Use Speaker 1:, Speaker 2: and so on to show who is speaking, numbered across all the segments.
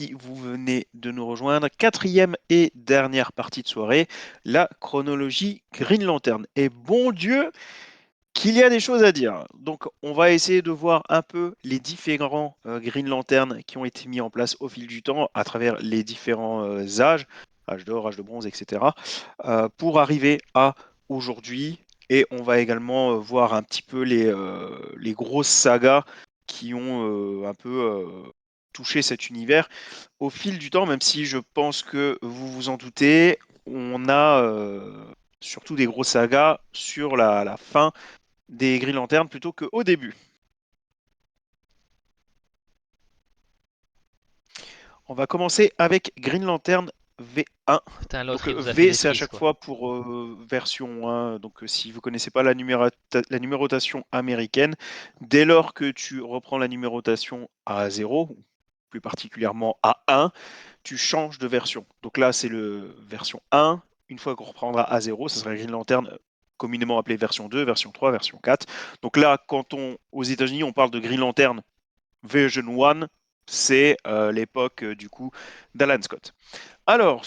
Speaker 1: Si vous venez de nous rejoindre, quatrième et dernière partie de soirée, la chronologie Green Lantern. Et bon Dieu, qu'il y a des choses à dire. Donc, on va essayer de voir un peu les différents Green Lantern qui ont été mis en place au fil du temps à travers les différents âges, âge d'or, âge de bronze, etc., pour arriver à aujourd'hui. Et on va également voir un petit peu les grosses sagas qui ont un peu touché cet univers au fil du temps, même si je pense que vous vous en doutez, on a surtout des grosses sagas sur la fin des Green Lantern plutôt qu'au début. On va commencer avec Green Lantern V1.
Speaker 2: Putain, l'autre,
Speaker 1: Donc
Speaker 2: il nous a fait
Speaker 1: V,
Speaker 2: des
Speaker 1: c'est à
Speaker 2: quiz,
Speaker 1: chaque
Speaker 2: quoi.
Speaker 1: fois pour version 1. Donc si vous ne connaissez pas la numérotation américaine, dès lors que tu reprends la numérotation à 0, plus particulièrement à 1, tu changes de version. Donc là, c'est le version 1. Une fois qu'on reprendra à 0, ça sera Green Lantern communément appelé version 2, version 3, version 4. Donc là, aux États-Unis, on parle de Green Lantern Version 1, c'est l'époque du coup d'Alan Scott. Alors,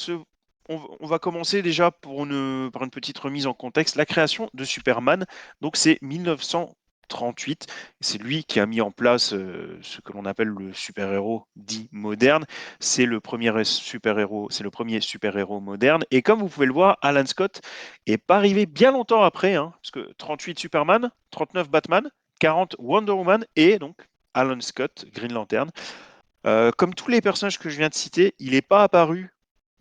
Speaker 1: on va commencer déjà par une petite remise en contexte. La création de Superman, donc c'est 1938. C'est lui qui a mis en place ce que l'on appelle le super-héros dit moderne. C'est le premier super-héros moderne. Et comme vous pouvez le voir, Alan Scott est pas arrivé bien longtemps après, hein, parce que 38 Superman, 39 Batman, 40 Wonder Woman et donc Alan Scott, Green Lantern. Comme tous les personnages que je viens de citer, il n'est pas apparu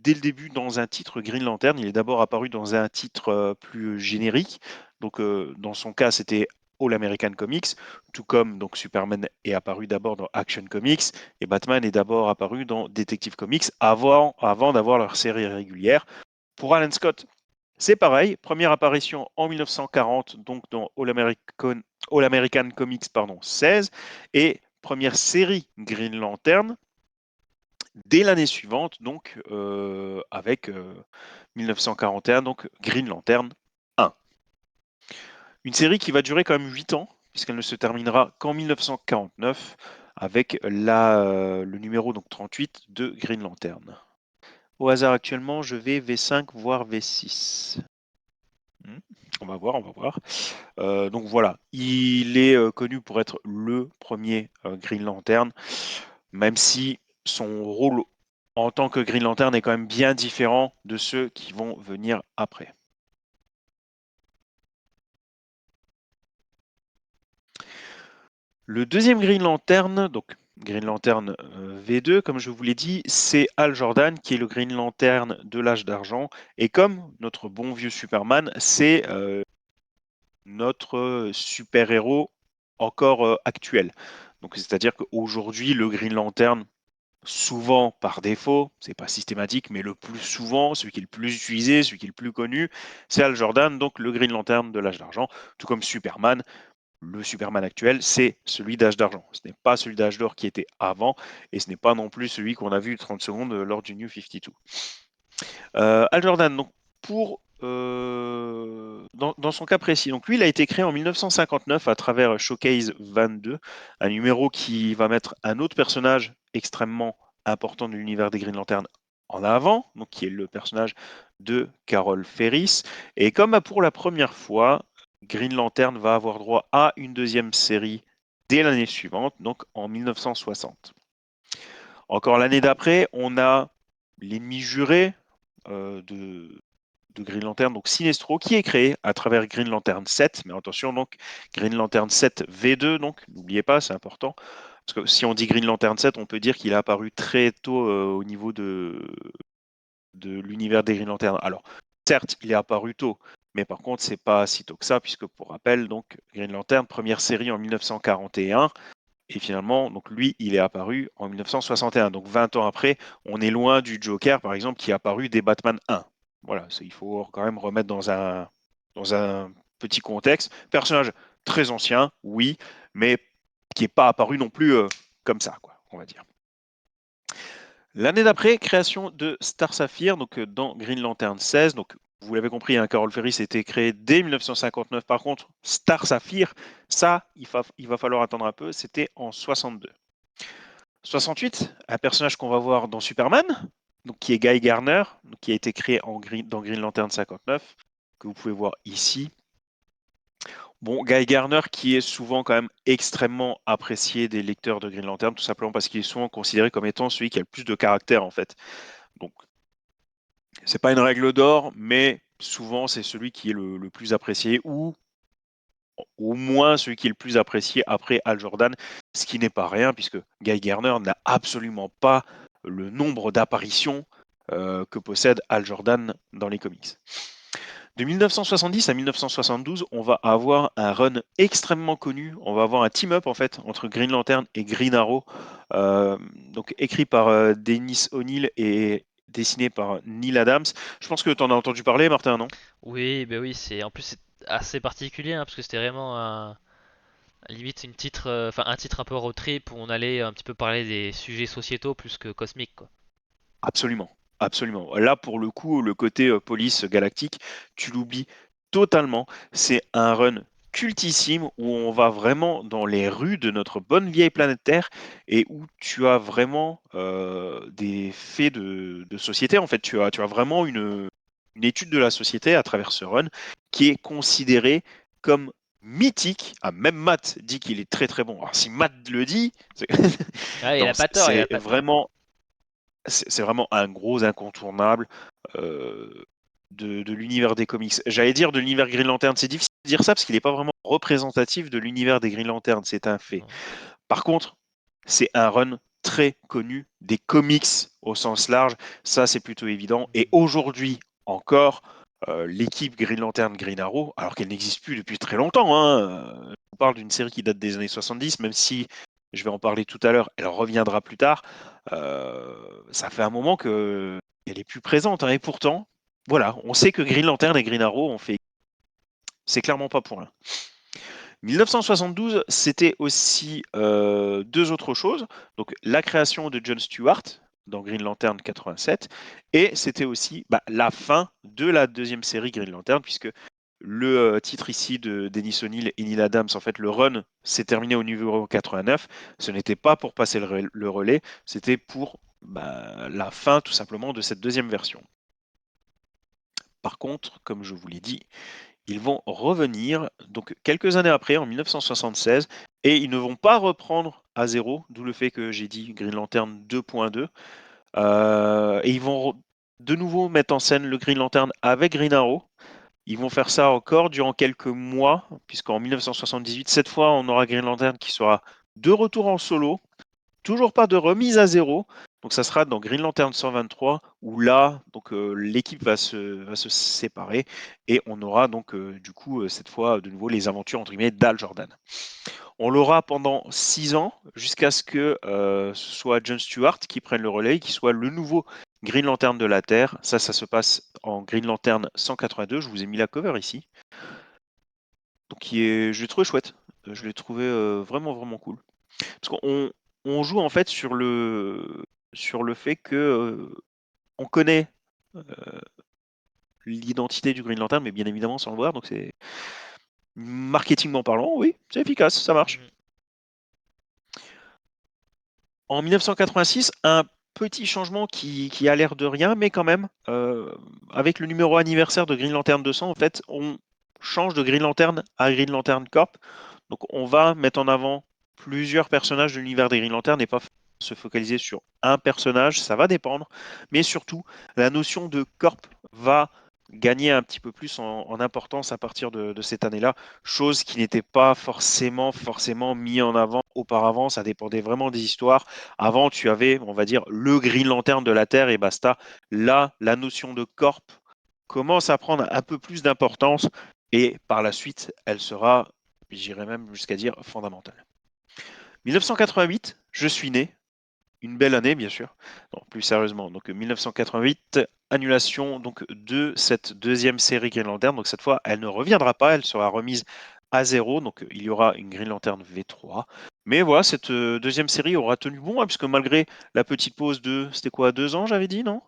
Speaker 1: dès le début dans un titre Green Lantern. Il est d'abord apparu dans un titre plus générique. Donc, dans son cas, c'était All American Comics, tout comme donc Superman est apparu d'abord dans Action Comics et Batman est d'abord apparu dans Detective Comics avant d'avoir leur série régulière. Pour Alan Scott, c'est pareil. Première apparition en 1940, donc dans All American Comics 16, et première série Green Lantern dès l'année suivante, donc avec 1941, donc Green Lantern 1. Une série qui va durer quand même 8 ans, puisqu'elle ne se terminera qu'en 1949 avec le numéro donc 38 de Green Lantern. Au hasard actuellement, je vais V5 voire V6. On va voir, on va voir. Donc voilà, il est connu pour être le premier Green Lantern, même si son rôle en tant que Green Lantern est quand même bien différent de ceux qui vont venir après. Le deuxième Green Lantern, donc Green Lantern V2, comme je vous l'ai dit, c'est Hal Jordan qui est le Green Lantern de l'âge d'argent. Et comme notre bon vieux Superman, c'est notre super-héros encore actuel. Donc c'est-à-dire qu'aujourd'hui, le Green Lantern, souvent par défaut, c'est pas systématique, mais le plus souvent, celui qui est le plus utilisé, celui qui est le plus connu, c'est Hal Jordan, donc le Green Lantern de l'âge d'argent, tout comme Superman. Le Superman actuel, c'est celui d'âge d'argent. Ce n'est pas celui d'âge d'or qui était avant, et ce n'est pas non plus celui qu'on a vu 30 secondes lors du New 52. Hal Jordan, donc dans son cas précis, donc lui, il a été créé en 1959 à travers Showcase 22, un numéro qui va mettre un autre personnage extrêmement important de l'univers des Green Lantern en avant, donc qui est le personnage de Carol Ferris. Et comme pour la première fois, Green Lantern va avoir droit à une deuxième série dès l'année suivante, donc en 1960. Encore l'année d'après, on a l'ennemi juré de Green Lantern, donc Sinestro, qui est créé à travers Green Lantern 7. Mais attention, donc Green Lantern 7 V2, donc n'oubliez pas, c'est important. Parce que si on dit Green Lantern 7, on peut dire qu'il est apparu très tôt au niveau de l'univers des Green Lantern. Alors, certes, il est apparu tôt, mais par contre, c'est pas si tôt que ça, puisque pour rappel, donc Green Lantern, première série en 1941. Et finalement, donc lui, il est apparu en 1961. Donc 20 ans après, on est loin du Joker, par exemple, qui est apparu dès Batman 1. Voilà, il faut quand même remettre dans un petit contexte. Personnage très ancien, oui, mais qui n'est pas apparu non plus comme ça, quoi, on va dire. L'année d'après, création de Star Sapphire, donc dans Green Lantern 16. Donc, vous l'avez compris, hein, Carol Ferris a été créé dès 1959. Par contre, Star Sapphire, ça, il va falloir attendre un peu. C'était en 62. 68, un personnage qu'on va voir dans Superman, donc qui est Guy Garner, donc qui a été créé dans Green Lantern 59, que vous pouvez voir ici. Bon, Guy Garner qui est souvent quand même extrêmement apprécié des lecteurs de Green Lantern, tout simplement parce qu'il est souvent considéré comme étant celui qui a le plus de caractère en fait. Donc, c'est pas une règle d'or, mais souvent c'est celui qui est le plus apprécié ou au moins celui qui est le plus apprécié après Hal Jordan, ce qui n'est pas rien puisque Guy Garner n'a absolument pas le nombre d'apparitions que possède Hal Jordan dans les comics. De 1970 à 1972, on va avoir un run extrêmement connu. On va avoir un team-up en fait entre Green Lantern et Green Arrow, donc écrit par Dennis O'Neil et dessiné par Neil Adams. Je pense que tu en as entendu parler, Martin, non?
Speaker 2: Oui, ben oui, en plus c'est assez particulier hein, parce que c'était vraiment limite enfin un titre un peu road trip où on allait un petit peu parler des sujets sociétaux plus que cosmiques quoi.
Speaker 1: Absolument, absolument. Là, pour le coup, le côté police galactique, tu l'oublies totalement. C'est un run cultissime où on va vraiment dans les rues de notre bonne vieille planète Terre et où tu as vraiment des faits de société. En fait, tu as vraiment une étude de la société à travers ce run qui est considéré comme mythique. Ah, même Matt dit qu'il est très très bon. Alors, si Matt le dit,
Speaker 2: Ah, il
Speaker 1: non,
Speaker 2: a pas tort, il a
Speaker 1: c'est
Speaker 2: pas tort.
Speaker 1: vraiment c'est vraiment un gros incontournable euh, de l'univers des comics. J'allais dire de l'univers Green Lantern, c'est difficile de dire ça parce qu'il n'est pas vraiment représentatif de l'univers des Green Lantern, c'est un fait.
Speaker 2: Non.
Speaker 1: Par contre, c'est un run très connu des comics au sens large, ça c'est plutôt évident. Et aujourd'hui encore, l'équipe Green Lantern Green Arrow, alors qu'elle n'existe plus depuis très longtemps, hein, on parle d'une série qui date des années 70, même si je vais en parler tout à l'heure, elle reviendra plus tard. Ça fait un moment qu'elle est plus présente, hein, et pourtant, voilà, on sait que Green Lantern et Green Arrow ont fait. C'est clairement pas pour rien. 1972, c'était aussi deux autres choses. Donc la création de Jon Stewart dans Green Lantern 87, et c'était aussi la fin de la deuxième série Green Lantern, puisque le titre ici de Dennis O'Neil et Neil Adams, en fait, le run s'est terminé au numéro 89. Ce n'était pas pour passer le relais, c'était pour la fin tout simplement de cette deuxième version. Par contre, comme je vous l'ai dit, ils vont revenir donc quelques années après, en 1976, et ils ne vont pas reprendre à zéro, d'où le fait que j'ai dit Green Lantern 2.2. Et ils vont de nouveau mettre en scène le Green Lantern avec Green Arrow. Ils vont faire ça encore durant quelques mois, puisqu'en 1978, cette fois, on aura Green Lantern qui sera de retour en solo. Toujours pas de remise à zéro. Donc ça sera dans Green Lantern 123 où là, donc l'équipe va se séparer et on aura donc du coup cette fois de nouveau les aventures entre guillemets d'Al Jordan. On l'aura pendant 6 ans jusqu'à ce que ce soit Jon Stewart qui prenne le relais, qui soit le nouveau Green Lantern de la Terre. Ça se passe en Green Lantern 182. Je vous ai mis la cover ici. Donc je l'ai trouvé chouette. Je l'ai trouvé vraiment vraiment cool. Parce qu'on on joue en fait sur le fait que on connaît euh, l'identité du Green Lantern, mais bien évidemment sans le voir. Donc c'est marketingment parlant, oui, c'est efficace, ça marche.
Speaker 2: Mhm.
Speaker 1: En 1986, un petit changement qui a l'air de rien, mais quand même, avec le numéro anniversaire de Green Lantern 200, en fait, on change de Green Lantern à Green Lantern Corp. Donc on va mettre en avant plusieurs personnages de l'univers des Green Lantern et pas se focaliser sur un personnage, ça va dépendre. Mais surtout, la notion de corp va gagner un petit peu plus en importance à partir de cette année-là, chose qui n'était pas forcément mis en avant auparavant, ça dépendait vraiment des histoires. Avant, tu avais, on va dire, le Green Lantern de la Terre et basta. Là, la notion de corp commence à prendre un peu plus d'importance et par la suite, elle sera, j'irais même jusqu'à dire, fondamentale. 1988, je suis né, une belle année bien sûr. Non, plus sérieusement, donc 1988, annulation donc de cette deuxième série Green Lantern. Donc cette fois, elle ne reviendra pas, elle sera remise à zéro. Donc il y aura une Green Lantern V3. Mais voilà, cette deuxième série aura tenu bon, hein, puisque malgré la petite pause de, c'était quoi, 2 ans, j'avais dit, non?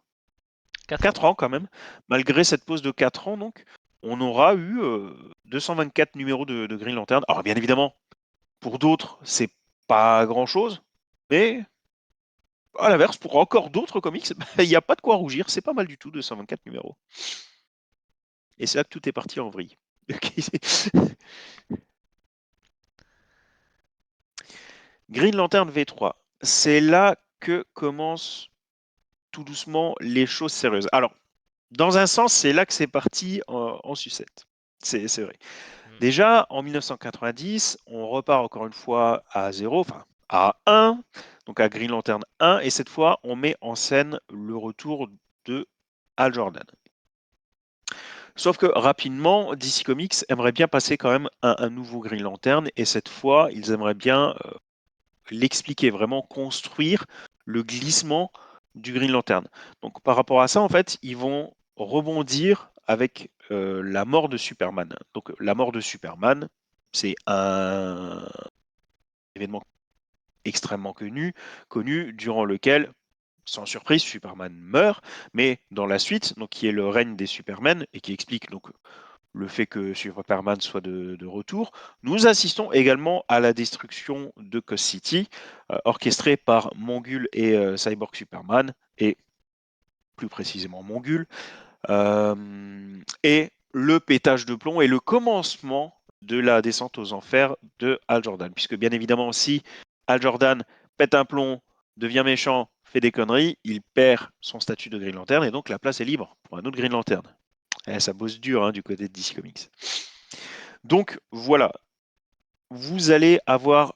Speaker 2: 4 ans,
Speaker 1: 4
Speaker 2: ouais.
Speaker 1: ans quand même. Malgré cette pause de 4 ans, donc, on aura eu 224 numéros de Green Lantern. Alors bien évidemment, pour d'autres, c'est pas grand-chose, mais À l'inverse, pour encore d'autres comics, il n'y a pas de quoi rougir, c'est pas mal du tout, 224 numéros. Et c'est là que tout est parti en vrille. Green Lantern V3, c'est là que commencent tout doucement les choses sérieuses. Alors, dans un sens, c'est là que c'est parti en sucette. C'est vrai.
Speaker 2: Mm.
Speaker 1: Déjà, en 1990, on repart encore une fois à zéro, enfin à 1, donc à Green Lantern 1, et cette fois, on met en scène le retour de Hal Jordan. Sauf que rapidement, DC Comics aimerait bien passer quand même un nouveau Green Lantern, et cette fois, ils aimeraient bien l'expliquer, vraiment construire le glissement du Green Lantern. Donc par rapport à ça, en fait, ils vont rebondir avec la mort de Superman. Donc la mort de Superman, c'est un événement extrêmement connu durant lequel, sans surprise, Superman meurt, mais dans la suite, donc qui est le règne des Supermen et qui explique donc le fait que Superman soit de retour. Nous assistons également à la destruction de Cos City, orchestrée par Mongul et Cyborg Superman, et plus précisément Mongul, et le pétage de plomb et le commencement de la descente aux enfers de Hal Jordan. Puisque bien évidemment, si Hal Jordan pète un plomb, devient méchant, fait des conneries, il perd son statut de Green Lantern et donc la place est libre pour un autre Green Lantern. Ça bosse dur du côté de DC Comics. Donc voilà, vous allez avoir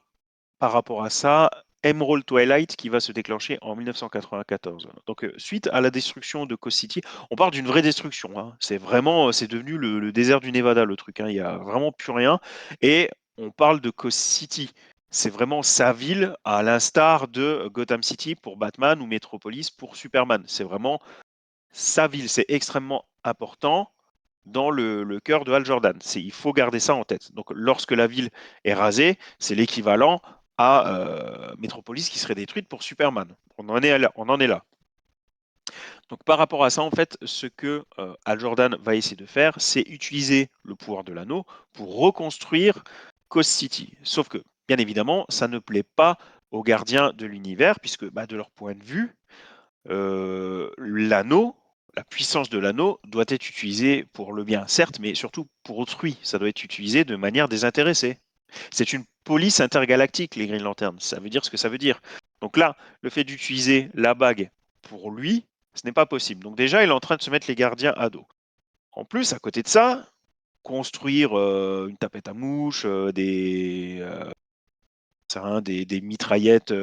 Speaker 1: par rapport à ça Emerald Twilight qui va se déclencher en 1994. Donc suite à la destruction de Coast City, on parle d'une vraie destruction. C'est vraiment, c'est devenu le désert du Nevada le truc. Il n'y a vraiment plus rien. Et on parle de Coast City. C'est vraiment sa ville, à l'instar de Gotham City pour Batman ou Metropolis pour Superman. C'est vraiment sa ville. C'est extrêmement important dans le cœur de Hal Jordan. Il faut garder ça en tête. Donc lorsque la ville est rasée, c'est l'équivalent à Metropolis qui serait détruite pour Superman. On en est là. On en est là. Donc par rapport à ça, en fait, ce que Hal Jordan va essayer de faire, c'est utiliser le pouvoir de l'anneau pour reconstruire Coast City. Sauf que, bien évidemment, ça ne plaît pas aux gardiens de l'univers, puisque de leur point de vue, l'anneau, la puissance de l'anneau doit être utilisée pour le bien, certes, mais surtout pour autrui. Ça doit être utilisé de manière désintéressée. C'est une police intergalactique, les Green Lanterns. Ça veut dire ce que ça veut dire. Donc là, le fait d'utiliser la bague pour lui, ce n'est pas possible. Donc déjà, il est en train de se mettre les gardiens à dos. En plus, à côté de ça, construire une tapette à mouches, des mitraillettes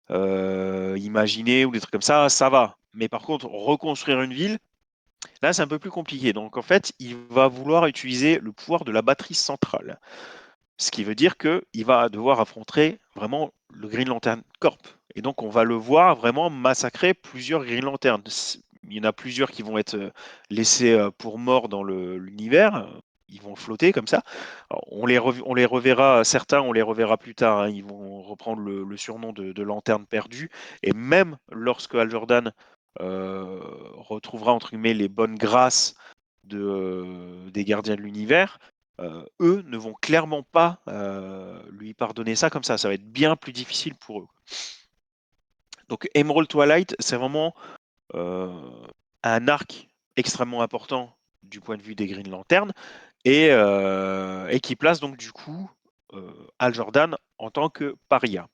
Speaker 1: imaginer ou des trucs comme ça va. Mais par contre, reconstruire une ville, là, c'est un peu plus compliqué. Donc, en fait, il va vouloir utiliser le pouvoir de la batterie centrale. Ce qui veut dire qu'il va devoir affronter vraiment le Green Lantern Corp. Et donc, on va le voir vraiment massacrer plusieurs Green Lanterns. Il y en a plusieurs qui vont être laissés pour morts dans l'univers. Ils vont flotter comme ça. Alors, on les reverra, certains, on les reverra plus tard. Ils vont reprendre le surnom de lanterne perdue. Et même lorsque Hal Jordan retrouvera, entre guillemets, les bonnes grâces des gardiens de l'univers, eux ne vont clairement pas lui pardonner ça comme ça. Ça va être bien plus difficile pour eux. Donc Emerald Twilight, c'est vraiment un arc extrêmement important du point de vue des Green Lanterns et qui place donc du coup Hal Jordan en tant que paria.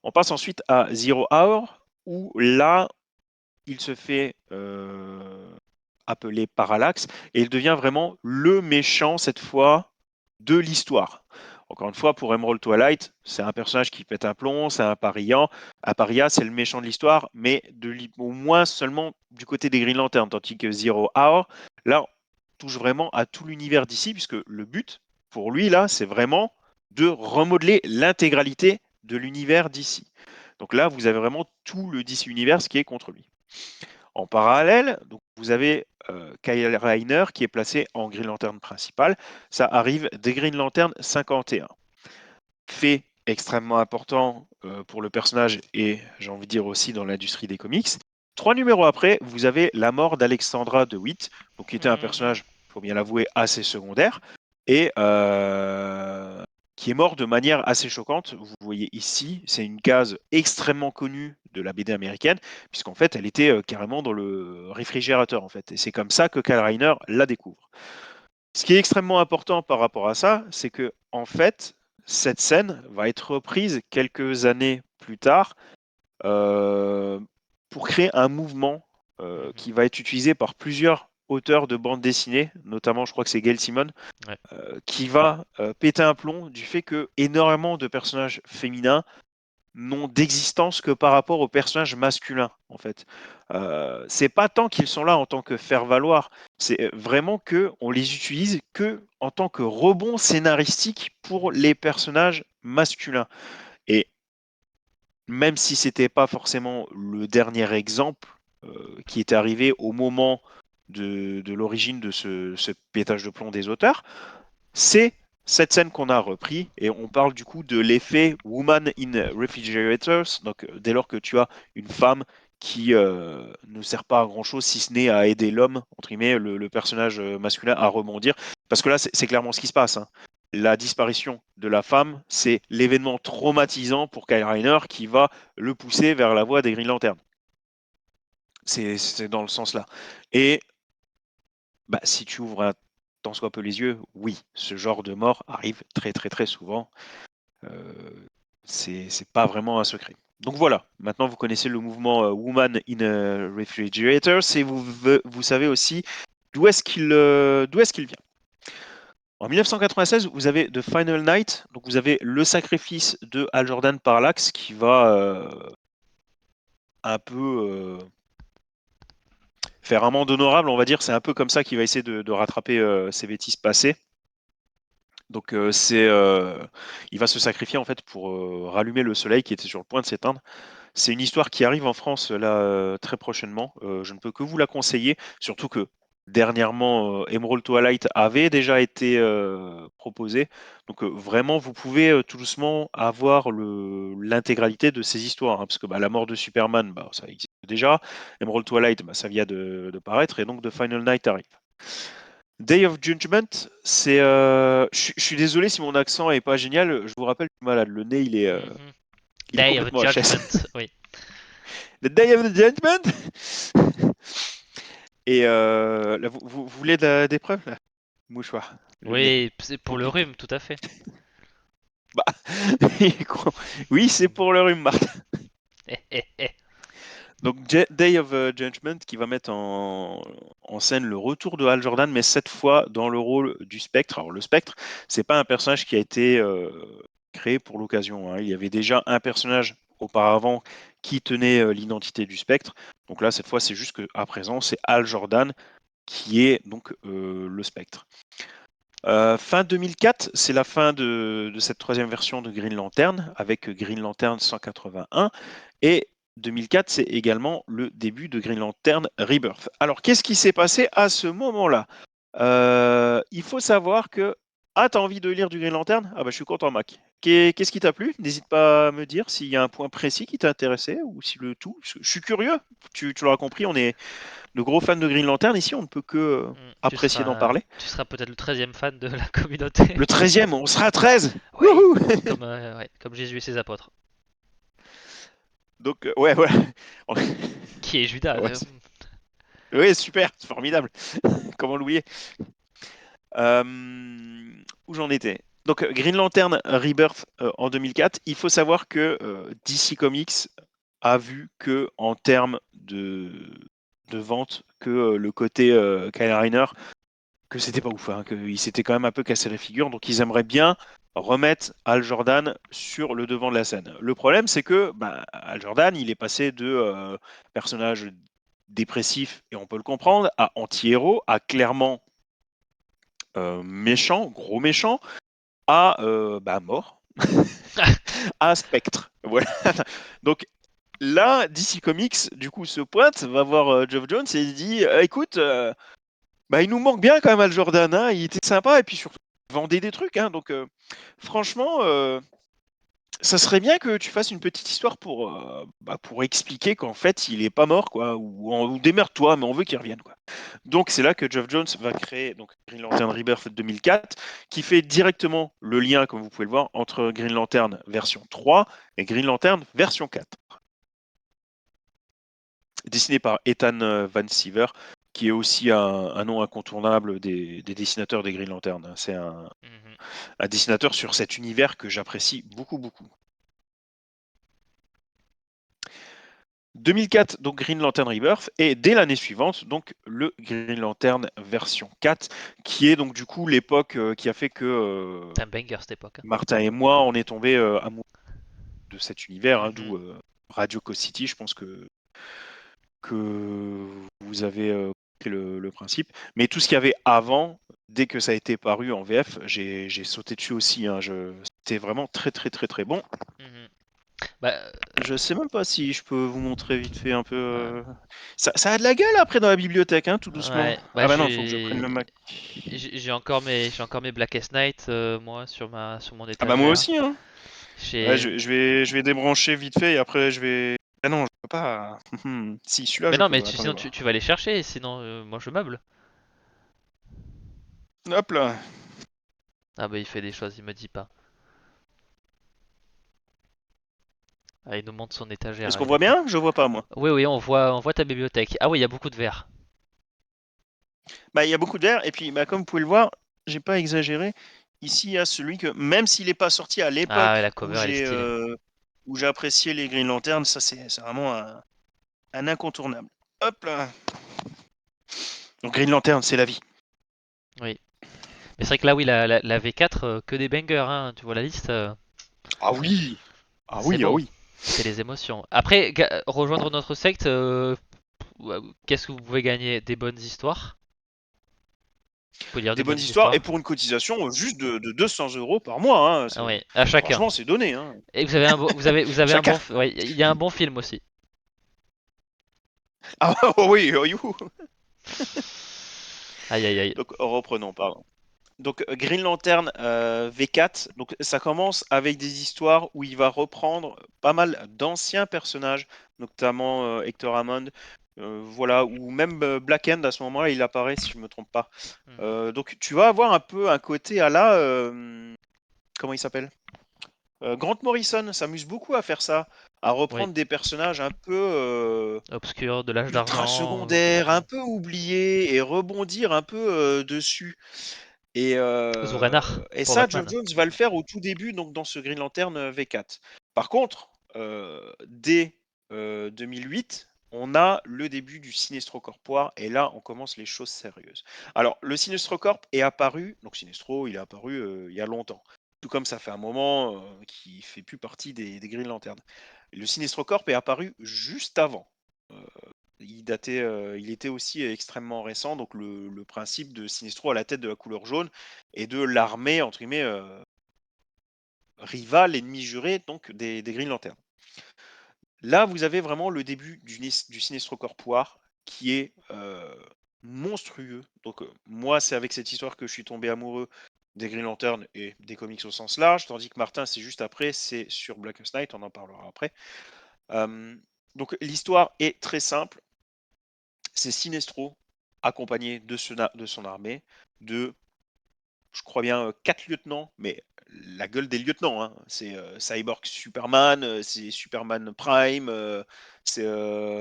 Speaker 1: On passe ensuite à Zero Hour où là il se fait appeler Parallax et il devient vraiment le méchant cette fois de l'histoire. Encore une fois, pour Emerald Twilight, c'est un personnage qui pète un plomb, c'est un paria. Un paria, c'est le méchant de l'histoire, mais au moins seulement du côté des Green Lanterns, tandis que Zero Hour, là, touche vraiment à tout l'univers d'ici, puisque le but, pour lui, là, c'est vraiment de remodeler l'intégralité de l'univers d'ici. Donc là, vous avez vraiment tout le DC Universe qui est contre lui. En parallèle, donc vous avez Kyle Rayner qui est placé en Green Lantern principal. Ça arrive des Green Lantern 51. Fait extrêmement important pour le personnage et j'ai envie de dire aussi dans l'industrie des comics. 3 numéros après, vous avez la mort d'Alexandra DeWitt, donc qui était un personnage, il faut bien l'avouer, assez secondaire et qui est mort de manière assez choquante. Vous voyez ici, c'est une case extrêmement connue de la BD américaine, puisqu'en fait, elle était carrément dans le réfrigérateur, en fait. Et c'est comme ça que Kyle Reiner la découvre. Ce qui est extrêmement important par rapport à ça, c'est que, en fait, cette scène va être reprise quelques années plus tard euh, pour créer un mouvement
Speaker 2: Mhm.
Speaker 1: qui va être utilisé par plusieurs auteurs de bandes dessinées, notamment je crois que c'est Gail Simon,
Speaker 2: Ouais.
Speaker 1: qui va péter un plomb du fait que énormément de personnages féminins n'ont d'existence que par rapport aux personnages masculins, en fait. C'est pas tant qu'ils sont là en tant que faire-valoir, c'est vraiment que on les utilise que en tant que rebond scénaristique pour les personnages masculins. Et même si c'était pas forcément le dernier exemple qui était arrivé au moment de l'origine de ce pétage de plomb des auteurs, c'est cette scène qu'on a repris et on parle du coup de l'effet Woman in Refrigerators. Donc, dès lors que tu as une femme qui ne sert pas à grand chose si ce n'est à aider l'homme, entre guillemets, le personnage masculin à rebondir. Parce que là, c'est clairement ce qui se passe, hein. La disparition de la femme, c'est l'événement traumatisant pour Kyle Reiner qui va le pousser vers la voie des Green Lanterns. C'est dans le sens là. Et bah, si tu ouvres tant soit peu les yeux, oui, ce genre de mort arrive très très très souvent. C'est pas vraiment un secret. Donc voilà, maintenant vous connaissez le mouvement Woman in a Refrigerator et vous savez aussi d'où est-ce qu'il vient. En 1996, vous avez The Final Night, donc vous avez le sacrifice de Hal Jordan par l'Axe qui va un peu faire un monde honorable, on va dire. C'est un peu comme ça qu'il va essayer de rattraper ses bêtises passées. Donc il va se sacrifier en fait pour rallumer le soleil qui était sur le point de s'éteindre. C'est une histoire qui arrive en France là très prochainement. Je ne peux que vous la conseiller, surtout que dernièrement Emerald Twilight avait déjà été proposé. Donc vraiment vous pouvez tout doucement avoir l'intégralité de ces histoires, hein, parce que bah, la mort de Superman, bah, ça existe déjà. Emerald Twilight, bah, ça vient de paraître et donc The Final Night arrive. Day of Judgment, c'est. Je suis désolé si mon accent est pas génial. Je vous rappelle, je suis malade. Le nez,
Speaker 2: Mhm.
Speaker 1: il est
Speaker 2: Day of
Speaker 1: complètement HS.
Speaker 2: Judgment, oui.
Speaker 1: The Day of the Judgment. Et là, vous voulez des preuves là? Mouchoir. Le nez.
Speaker 2: Oui, c'est pour le
Speaker 1: Compliqué.
Speaker 2: rhume, tout à fait.
Speaker 1: Bah, oui, c'est pour le rhume, Marc. Donc Day of Judgment qui va mettre en scène le retour de Hal Jordan, mais cette fois dans le rôle du Spectre. Alors le Spectre, c'est pas un personnage qui a été créé pour l'occasion, hein. Il y avait déjà un personnage auparavant qui tenait l'identité du Spectre. Donc là, cette fois, c'est juste qu'à présent, c'est Hal Jordan qui est donc le Spectre. Fin 2004, c'est la fin de cette troisième version de Green Lantern avec Green Lantern 181 et 2004, c'est également le début de Green Lantern Rebirth. Alors, qu'est-ce qui s'est passé à ce moment-là? Il faut savoir que... Ah, t'as envie de lire du Green Lantern? Ah bah je suis content, Mac. Qu'est-ce qui t'a plu? N'hésite pas à me dire s'il y a un point précis qui t'a intéressé ou si le tout... Je suis curieux. Tu l'auras compris, on est de gros fans de Green Lantern ici, on ne peut que apprécier d'en parler.
Speaker 2: Tu seras peut-être le 13e fan de la communauté.
Speaker 1: Le 13e, on sera à 13.
Speaker 2: Oui,
Speaker 1: Wouhou.
Speaker 2: ouais, comme Jésus et ses apôtres.
Speaker 1: Donc, ouais, voilà.
Speaker 2: Qui est Judas
Speaker 1: Ouais,
Speaker 2: d'ailleurs.
Speaker 1: oui, super, c'est formidable. Comment l'oublier? Où j'en étais? Donc, Green Lantern Rebirth en 2004, il faut savoir que DC Comics a vu que en termes de vente, que le côté Kyle Reiner, que c'était pas ouf, hein, qu'il s'était quand même un peu cassé la figure, donc ils aimeraient bien remettre Hal Jordan sur le devant de la scène. Le problème, c'est que bah, Hal Jordan, il est passé de personnage dépressif, et on peut le comprendre, à anti-héros, à clairement méchant, gros méchant, à bah, mort, à spectre. Voilà. Donc là, DC Comics, du coup, se pointe, va voir Geoff Jones et il dit écoute, bah, il nous manque bien quand même Al Jordan, hein, il était sympa et puis surtout, il vendait des trucs. Hein, donc franchement, Ça serait bien que tu fasses une petite histoire pour expliquer qu'en fait, il est pas mort, quoi, ou démerde-toi, mais on veut qu'il revienne, quoi. Donc c'est là que Geoff Jones va créer donc Green Lantern Rebirth 2004, qui fait directement le lien, comme vous pouvez le voir, entre Green Lantern version 3 et Green Lantern version 4. Dessiné par Ethan Van Siever, qui est aussi un nom incontournable des dessinateurs des Green Lantern. C'est
Speaker 2: Mhm.
Speaker 1: un dessinateur sur cet univers que j'apprécie beaucoup, beaucoup. 2004, donc Green Lantern Rebirth, et dès l'année suivante, donc le Green Lantern version 4, qui est donc du coup l'époque qui a fait que
Speaker 2: C'est un banger cette époque, hein.
Speaker 1: Martin et moi, on est tombés amoureux de cet univers, hein,
Speaker 2: Mhm.
Speaker 1: d'où Radio Coast City, je pense que vous avez compris le principe. Mais tout ce qu'il y avait avant, dès que ça a été paru en VF, j'ai sauté dessus aussi, hein, c'était vraiment très très très très bon.
Speaker 2: Mhm. Bah,
Speaker 1: Je sais même pas si je peux vous montrer vite fait un peu.
Speaker 2: euh,
Speaker 1: Ça a de la gueule après dans la bibliothèque, hein, tout doucement.
Speaker 2: ouais, bah
Speaker 1: Ah bah non, il faut que je prenne le Mac.
Speaker 2: j'ai encore mes Blackest Night, moi, sur mon
Speaker 1: Ah bah moi
Speaker 2: étagère.
Speaker 1: aussi, hein. Ouais,
Speaker 2: J'ai,
Speaker 1: je vais débrancher vite fait et après je vais. Ah non, je peux pas. Si, celui-là
Speaker 2: mais
Speaker 1: je
Speaker 2: non, mais
Speaker 1: peux. Attendez
Speaker 2: sinon tu,
Speaker 1: voir.
Speaker 2: tu vas les chercher, sinon moi je meuble.
Speaker 1: Hop là.
Speaker 2: Ah bah il fait des choses, il me dit pas. Ah, il nous montre son étagère,
Speaker 1: Est-ce
Speaker 2: ah oui
Speaker 1: qu'on voit
Speaker 2: d'accord.
Speaker 1: bien? Je vois pas moi.
Speaker 2: Oui oui, on voit ta bibliothèque. Ah oui, il y a beaucoup de verres.
Speaker 1: Bah il y a beaucoup d'air et puis bah, comme vous pouvez le voir, j'ai pas exagéré. Ici il y a celui que même s'il n'est pas sorti à
Speaker 2: Ah ouais,
Speaker 1: l'époque
Speaker 2: la cover elle est stylée.
Speaker 1: où j'ai apprécié les Green Lanterns, ça c'est vraiment un incontournable. Hop là. Donc Green Lantern, c'est la vie.
Speaker 2: Oui. Mais c'est vrai que là oui, la V4, que des bangers, hein. Tu vois la liste,
Speaker 1: Ah oui. Ah
Speaker 2: c'est
Speaker 1: oui, ah
Speaker 2: beau.
Speaker 1: oui.
Speaker 2: C'est les émotions. Après, rejoindre notre secte, qu'est-ce que vous pouvez gagner? Des bonnes histoires. Vous pouvez lire de
Speaker 1: Des bonnes
Speaker 2: bonnes
Speaker 1: histoires et
Speaker 2: histoires.
Speaker 1: pour une cotisation juste de 200 € par mois, hein.
Speaker 2: Ah ouais, à chacun.
Speaker 1: Franchement, c'est donné, hein.
Speaker 2: Et vous avez un
Speaker 1: Chacun.
Speaker 2: bon, ouais, il y a un bon film aussi.
Speaker 1: Ah oui, youhou.
Speaker 2: Aïe aïe aïe.
Speaker 1: Donc reprenons, pardon. Donc Green Lantern V4, donc ça commence avec des histoires où il va reprendre pas mal d'anciens personnages, notamment Hector Hammond, voilà, ou même Black Hand à ce moment-là il apparaît si je me trompe pas.
Speaker 2: Mhm.
Speaker 1: Donc tu vas avoir un peu un côté à la comment il s'appelle? Grant Morrison s'amuse beaucoup à faire ça, à
Speaker 2: Oui.
Speaker 1: reprendre des personnages un peu
Speaker 2: Obscur, de l'âge
Speaker 1: ultra
Speaker 2: d'argent.
Speaker 1: secondaires, un peu oubliés et rebondir un peu dessus. Et
Speaker 2: Pour
Speaker 1: ça, Geoff
Speaker 2: Batman.
Speaker 1: Jones va le faire au tout début, donc dans ce Green Lantern V4. Par contre, dès 2008, on a le début du Sinestro Corpoir, et là, on commence les choses sérieuses. Alors, le Sinestro Corp est apparu, donc Sinestro, il est apparu il y a longtemps. Tout comme ça fait un moment qu'il fait plus partie des Green Lantern. Le Sinestro Corp est apparu juste avant. Euh, il était aussi extrêmement récent, donc le principe de Sinestro à la tête de la couleur jaune et de l'armée, entre guillemets, rivale, ennemi juré, donc des Green Lanterns. Là, vous avez vraiment le début du Sinestro Corpoir qui est monstrueux. Donc, moi, c'est avec cette histoire que je suis tombé amoureux des Green Lanterns et des comics au sens large, tandis que Martin, c'est juste après, c'est sur Blackest Night, on en parlera après. Euh, donc, l'histoire est très simple. C'est Sinestro, accompagné de son armée, de, je crois bien, 4 lieutenants, mais la gueule des lieutenants, hein. C'est Cyborg Superman, c'est Superman Prime, c'est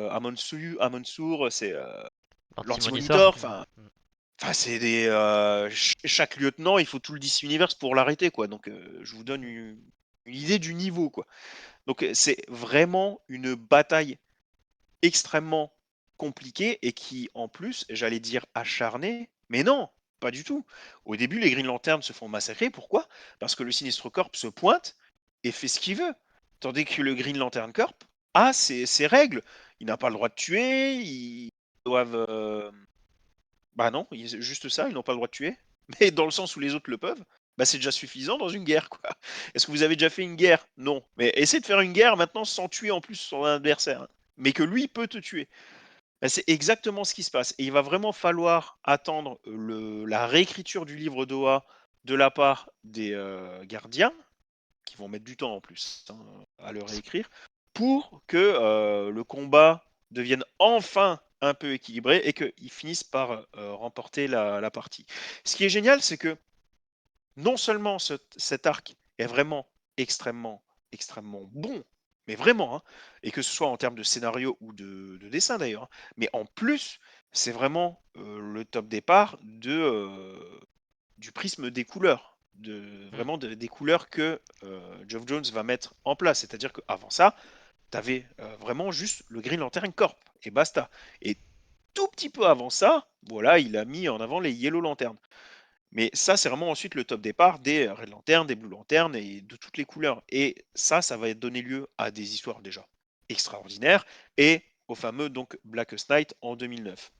Speaker 1: Amonsour, c'est
Speaker 2: L'anti-monitor.
Speaker 1: l'Anti-Monitor, enfin c'est des chaque lieutenant, il faut tout le DC Universe pour l'arrêter, quoi. Donc je vous donne une idée du niveau, quoi. Donc c'est vraiment une bataille extrêmement compliqué et qui, en plus, j'allais dire acharné, mais non, pas du tout. Au début, les Green Lanterns se font massacrer. Pourquoi? Parce que le Sinistre Corp se pointe et fait ce qu'il veut. Tandis que le Green Lantern Corp a ses règles. Il n'a pas le droit de tuer, ils doivent. Bah non, c'est juste ça, ils n'ont pas le droit de tuer. Mais dans le sens où les autres le peuvent, bah c'est déjà suffisant dans une guerre, quoi. Est-ce que vous avez déjà fait une guerre? Non. Mais essayez de faire une guerre maintenant sans tuer en plus son adversaire, hein. Mais que lui peut te tuer. Bah, c'est exactement ce qui se passe. Et il va vraiment falloir attendre la réécriture du livre d'Oa de la part des gardiens, qui vont mettre du temps en plus à le réécrire, pour que le combat devienne enfin un peu équilibré et qu'ils finissent par remporter la partie. Ce qui est génial, c'est que non seulement cet arc est vraiment extrêmement, extrêmement bon, mais vraiment, hein, et que ce soit en termes de scénario ou de dessin d'ailleurs, hein, mais en plus, c'est vraiment le top départ du prisme des couleurs,
Speaker 2: Mm.
Speaker 1: vraiment des couleurs que Geoff Jones va mettre en place. C'est-à-dire qu'avant ça, tu avais vraiment juste le Green Lantern Corp et basta. Et tout petit peu avant ça, voilà, il a mis en avant les Yellow Lantern. Mais ça, c'est vraiment ensuite le top départ des Red Lantern, des Blue Lantern et de toutes les couleurs. Et ça va donner lieu à des histoires déjà extraordinaires et au fameux donc Blackest Night en 2009.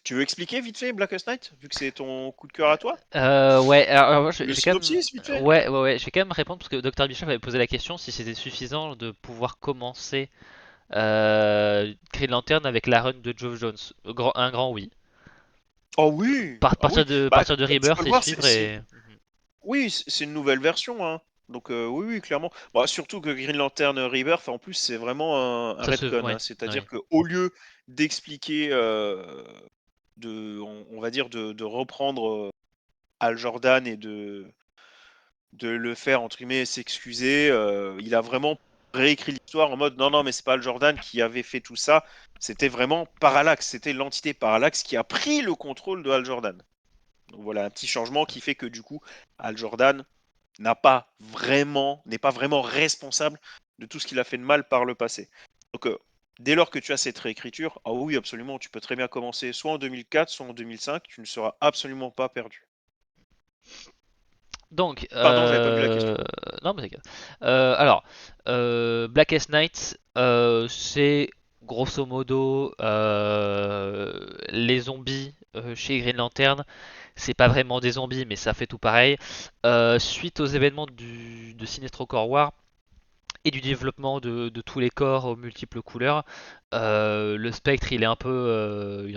Speaker 1: Tu veux expliquer vite fait Blackest Night, vu que c'est ton coup de cœur à toi?
Speaker 2: Ouais, alors, moi,
Speaker 1: Le
Speaker 2: je vais quand même,
Speaker 1: synopsis, vite fait?
Speaker 2: je vais quand même répondre parce que Dr Bishop avait posé la question si c'était suffisant de pouvoir commencer Green Lantern avec la run de Geoff Jones. Un grand oui.
Speaker 1: Oh oui, ah oui. Bah,
Speaker 2: Partir de
Speaker 1: comme tu peux
Speaker 2: Rebirth
Speaker 1: le
Speaker 2: et
Speaker 1: voir,
Speaker 2: suivre et. Mhm.
Speaker 1: oui, c'est une nouvelle version, hein. Donc oui, oui, clairement. Bah, surtout que Green Lantern Rebirth, en plus, c'est vraiment un
Speaker 2: Ça se,
Speaker 1: retcon,
Speaker 2: ouais,
Speaker 1: hein. C'est-à-dire
Speaker 2: ouais.
Speaker 1: que au lieu d'expliquer, on va dire de reprendre Al Jordan et de le faire entre guillemets s'excuser, il a vraiment réécrit l'histoire en mode non, non, mais c'est pas Al Jordan qui avait fait tout ça. C'était vraiment Parallax, c'était l'entité Parallax qui a pris le contrôle de Al Jordan. Donc voilà un petit changement qui fait que du coup, Al Jordan n'est pas vraiment responsable de tout ce qu'il a fait de mal par le passé. Donc dès lors que tu as cette réécriture, ah oui, absolument, tu peux très bien commencer soit en 2004, soit en 2005, tu ne seras absolument pas perdu.
Speaker 2: Donc,
Speaker 1: Pardon, j'avais pas vu la question.
Speaker 2: non, mais t'inquiète. Alors, Blackest Night, c'est grosso modo les zombies chez Green Lantern. C'est pas vraiment des zombies, mais ça fait tout pareil. Suite aux événements de Sinestro Corps War et du développement de tous les corps aux multiples couleurs, le spectre il est un peu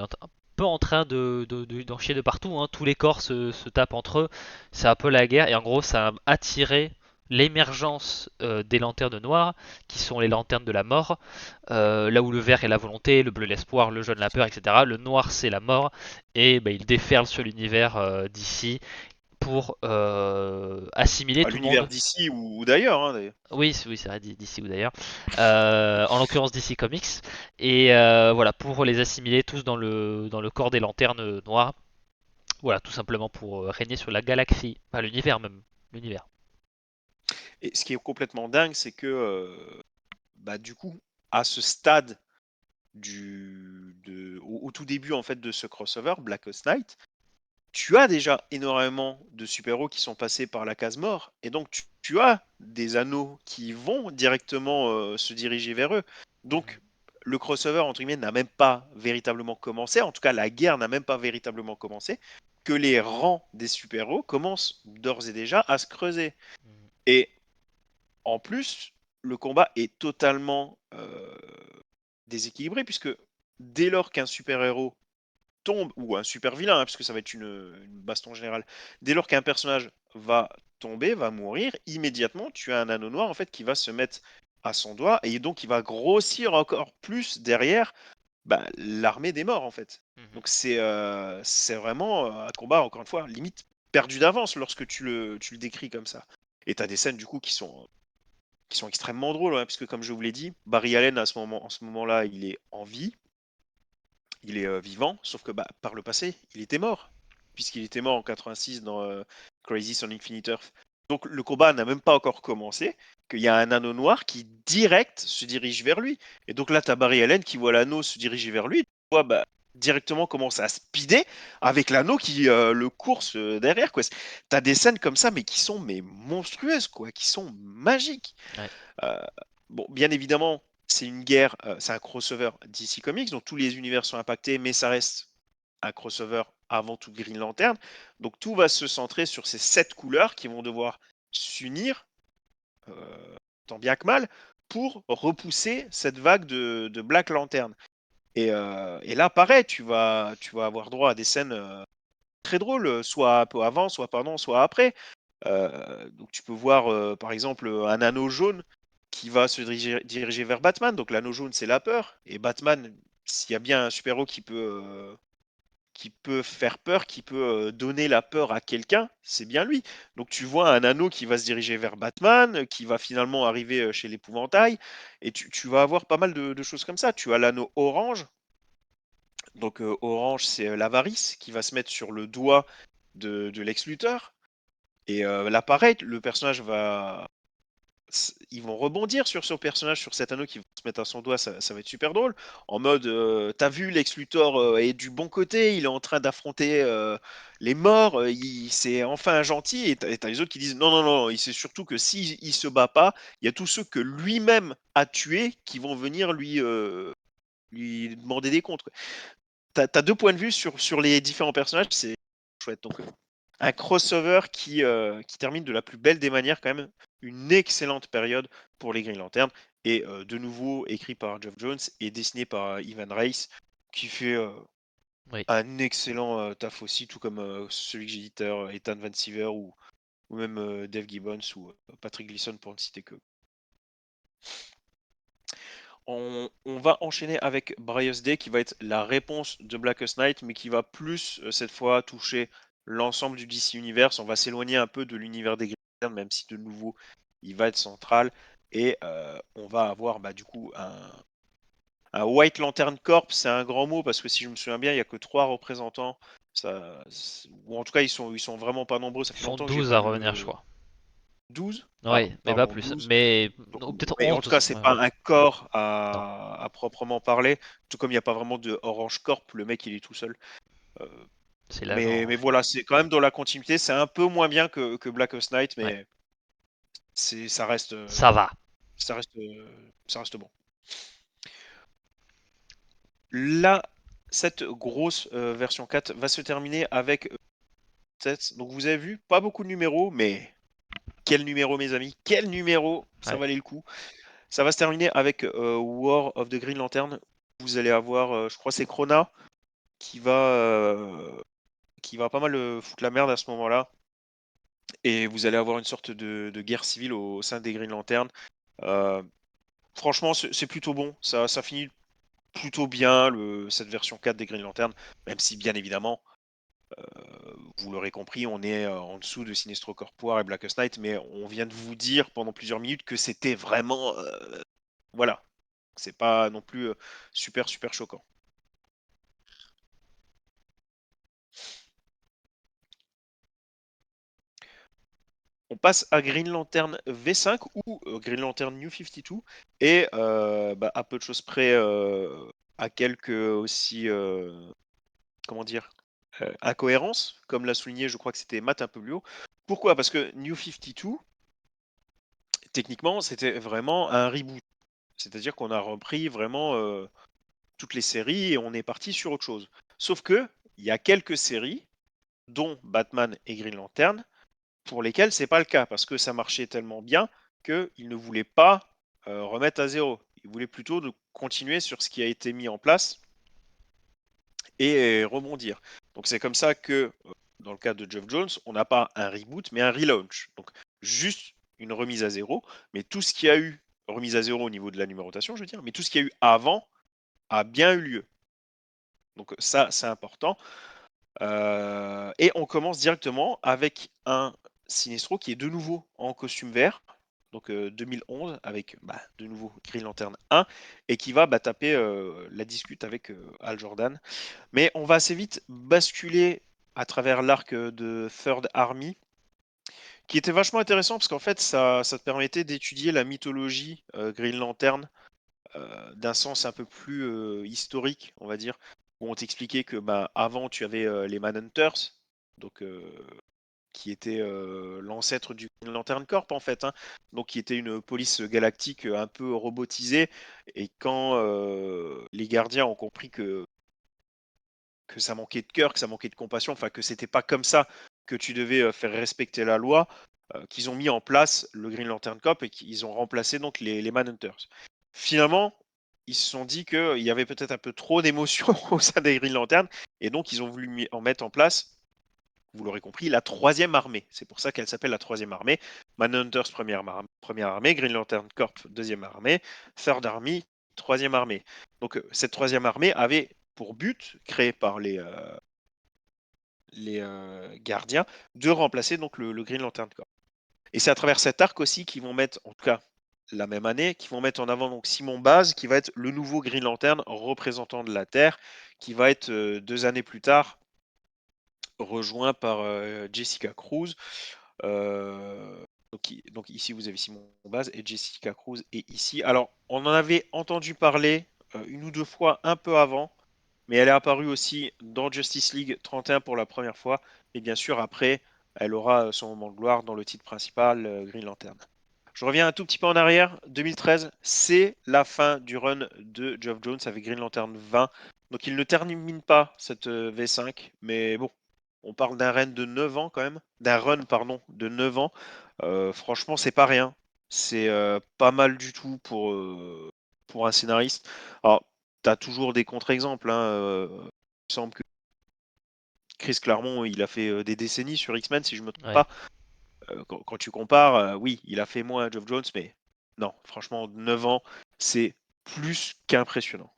Speaker 2: en train d'en chier de partout, hein. Tous les corps se tapent entre eux, c'est un peu la guerre, et en gros ça a attiré l'émergence des lanternes noires, qui sont les lanternes de la mort, là où le vert est la volonté, le bleu l'espoir, le jaune la peur, etc. Le noir c'est la mort, et bah, il déferle sur l'univers d'ici pour assimiler
Speaker 1: À
Speaker 2: tout le
Speaker 1: l'univers
Speaker 2: monde.
Speaker 1: d'ici ou d'ailleurs, hein, d'ailleurs.
Speaker 2: Oui, oui, c'est vrai, d'ici ou d'ailleurs. En l'occurrence DC Comics. Et voilà, pour les assimiler tous dans le corps des lanternes noires. Voilà, tout simplement pour régner sur la galaxie. Enfin, l'univers même. L'univers.
Speaker 1: Et ce qui est complètement dingue, c'est que bah, du coup, à ce stade au tout début en fait de ce crossover, Blackest Night, tu as déjà énormément de super-héros qui sont passés par la case mort, et donc tu as des anneaux qui vont directement se diriger vers eux. Donc le crossover, entre guillemets, n'a même pas véritablement commencé, en tout cas la guerre n'a même pas véritablement commencé, que les rangs des super-héros commencent d'ores et déjà à se creuser. Et en plus, le combat est totalement déséquilibré, puisque dès lors qu'un super-héros tombe, ou un super vilain, hein, puisque ça va être une baston générale, dès lors qu'un personnage va tomber, va mourir, immédiatement, tu as un anneau noir en fait qui va se mettre à son doigt, et donc il va grossir encore plus derrière bah, l'armée des morts en fait.
Speaker 2: Mhm.
Speaker 1: Donc c'est vraiment un combat, encore une fois, limite perdu d'avance lorsque tu le décris comme ça. Et tu as des scènes du coup qui sont extrêmement drôles, hein, puisque comme je vous l'ai dit, Barry Allen en ce moment-là, il est en vie, il est vivant, sauf que bah, par le passé, il était mort, puisqu'il était mort en 86 dans Crisis on Infinite Earth. Donc le combat n'a même pas encore commencé, qu'il y a un anneau noir qui direct se dirige vers lui. Et donc là, tu as Barry Allen qui voit l'anneau se diriger vers lui, tu vois bah, directement commence à speeder avec l'anneau qui le course derrière. Tu as des scènes comme ça, mais qui sont mais monstrueuses, quoi, qui sont magiques.
Speaker 2: Ouais.
Speaker 1: Euh, bon, bien évidemment, c'est une guerre, c'est un crossover DC Comics, donc tous les univers sont impactés, mais ça reste un crossover avant tout Green Lantern. Donc tout va se centrer sur ces 7 couleurs qui vont devoir s'unir, tant bien que mal, pour repousser cette vague de Black Lantern. Et là, pareil, tu vas avoir droit à des scènes très drôles, soit un peu avant, soit pendant, soit après. Donc tu peux voir par exemple un anneau jaune qui va se diriger vers Batman. Donc l'anneau jaune, c'est la peur. Et Batman, s'il y a bien un super-héros qui peut faire peur, qui peut donner la peur à quelqu'un, c'est bien lui. Donc tu vois un anneau qui va se diriger vers Batman, qui va finalement arriver chez l'épouvantail, et tu vas avoir pas mal de choses comme ça. Tu as l'anneau orange, donc orange c'est l'avarice qui va se mettre sur le doigt de Lex Luthor, et là pareil, le personnage va, ils vont rebondir sur ce personnage, sur cet anneau qui va se mettre à son doigt, ça va être super drôle. En mode, t'as vu, Lex Luthor est du bon côté, il est en train d'affronter les morts, c'est enfin un gentil, et t'as les autres qui disent non, non, non, il sait surtout que s'il il se bat pas, il y a tous ceux que lui-même a tués qui vont venir lui demander des comptes, quoi. T'as deux points de vue sur les différents personnages, c'est chouette. Donc, un crossover qui termine de la plus belle des manières, quand même. Une excellente période pour les Green Lantern. Et de nouveau écrit par Geoff Jones et dessiné par Ivan Reis, qui fait
Speaker 2: Oui.
Speaker 1: un excellent taf aussi, tout comme celui que j'ai dit tout à l'heure, Ethan Van Sciver ou même Dave Gibbons ou Patrick Gleason pour ne citer que. On va enchaîner avec Brightest Day qui va être la réponse de Blackest Night, mais qui va plus cette fois toucher l'ensemble du DC Universe. On va s'éloigner un peu de l'univers des Green Lantern, même si de nouveau il va être central. Et on va avoir du coup un White Lantern Corps. C'est un grand mot parce que si je me souviens bien, il n'y a que 3 représentants. Ou en tout cas, ils sont vraiment pas nombreux. Ça
Speaker 2: Ils
Speaker 1: fait
Speaker 2: sont
Speaker 1: longtemps que j'ai
Speaker 2: 12
Speaker 1: pas
Speaker 2: à revenir, je
Speaker 1: le
Speaker 2: crois.
Speaker 1: 12.
Speaker 2: Oui, mais pas
Speaker 1: Pardon,
Speaker 2: plus.
Speaker 1: 12.
Speaker 2: Mais
Speaker 1: Donc,
Speaker 2: ou peut-être
Speaker 1: mais
Speaker 2: 11
Speaker 1: en tout cas, c'est pas un corps
Speaker 2: Non.
Speaker 1: à proprement parler, tout comme il n'y a pas vraiment de Orange Corp, le mec il est tout seul. Euh,
Speaker 2: C'est l'agent
Speaker 1: mais
Speaker 2: orange.
Speaker 1: voilà, c'est quand même dans la continuité. C'est un peu moins bien que Blackest Night,
Speaker 2: Ouais.
Speaker 1: mais ça reste,
Speaker 2: Ça va.
Speaker 1: ça reste, ça reste bon. Là, cette grosse version 4 va se terminer avec 7. Donc vous avez vu, pas beaucoup de numéros, mais quel numéro, mes amis, quel numéro, ça
Speaker 2: Ouais.
Speaker 1: valait le coup. Ça va se terminer avec War of the Green Lantern. Vous allez avoir, je crois, c'est Krona qui va, qui va pas mal foutre la merde à ce moment-là. Et vous allez avoir une sorte de guerre civile au sein des Green Lantern. Euh, Franchement, c'est plutôt bon. Ça finit plutôt bien, cette version 4 des Green Lantern. Même si, bien évidemment, vous l'aurez compris, on est en dessous de Sinestro Corpoir et Blackest Night. Mais on vient de vous dire pendant plusieurs minutes que c'était vraiment. Voilà. C'est pas non plus super, super choquant. On passe à Green Lantern V5 ou Green Lantern New 52 et à peu de choses près, à quelques aussi, comment dire, incohérences, comme l'a souligné, je crois que c'était Matt un peu plus haut. Pourquoi? Parce que New 52, techniquement, c'était vraiment un reboot. C'est-à-dire qu'on a repris vraiment toutes les séries et on est parti sur autre chose. Sauf que il y a quelques séries, dont Batman et Green Lantern, pour lesquels c'est pas le cas, parce que ça marchait tellement bien qu'ils ne voulaient pas remettre à zéro. Ils voulaient plutôt de continuer sur ce qui a été mis en place et rebondir. Donc c'est comme ça que, dans le cas de Geoff Jones, on n'a pas un reboot, mais un relaunch. Donc juste une remise à zéro, mais tout ce qu'il y a eu, remise à zéro au niveau de la numérotation, je veux dire, mais tout ce qu'il y a eu avant a bien eu lieu. Donc ça, c'est important. Et on commence directement avec un Sinestro qui est de nouveau en costume vert, donc 2011, avec de nouveau Green Lantern 1, et qui va taper la discute avec Al Jordan. Mais on va assez vite basculer à travers l'arc de Third Army, qui était vachement intéressant parce qu'en fait, ça te permettait d'étudier la mythologie Green Lantern d'un sens un peu plus historique, on va dire, où on t'expliquait que avant tu avais les Manhunters, donc qui était l'ancêtre du Green Lantern Corps en fait, hein, donc qui était une police galactique un peu robotisée. Et quand les gardiens ont compris que ça manquait de cœur, que ça manquait de compassion, enfin que c'était pas comme ça que tu devais faire respecter la loi, qu'ils ont mis en place le Green Lantern Corps et qu'ils ont remplacé donc les Manhunters. Finalement, ils se sont dit qu'il y avait peut-être un peu trop d'émotions au sein des Green Lantern et donc ils ont voulu en mettre en place vous l'aurez compris, la troisième armée. C'est pour ça qu'elle s'appelle la troisième armée. Manhunters, première armée, Green Lantern Corps, deuxième armée, Third Army, troisième armée. Donc cette troisième armée avait pour but, créé par les gardiens, de remplacer donc le Green Lantern Corps. Et c'est à travers cet arc aussi qu'ils vont mettre, en tout cas la même année, qu'ils vont mettre en avant donc Simon Baz, qui va être le nouveau Green Lantern représentant de la Terre, qui va être 2 années plus tard rejoint par Jessica Cruz. Donc ici vous avez Simon Baz et Jessica Cruz est ici. Alors on en avait entendu parler une ou deux fois un peu avant, mais elle est apparue aussi dans Justice League 31 pour la première fois. Et bien sûr après, elle aura son moment de gloire dans le titre principal Green Lantern. Je reviens un tout petit peu en arrière. 2013, c'est la fin du run de Geoff Jones avec Green Lantern 20. Donc il ne termine pas cette V5, mais bon, on parle d'un run de 9 ans quand même, d'un run pardon de 9 ans. Franchement, c'est pas rien. C'est pas mal du tout pour un scénariste. Alors, tu as toujours des contre-exemples. Il me semble que Chris Claremont, il a fait des décennies sur X-Men, si je me trompe
Speaker 2: Ouais.
Speaker 1: pas. Quand tu compares, oui, il a fait moins à Geoff Jones, mais non, franchement, 9 ans, c'est plus qu'impressionnant.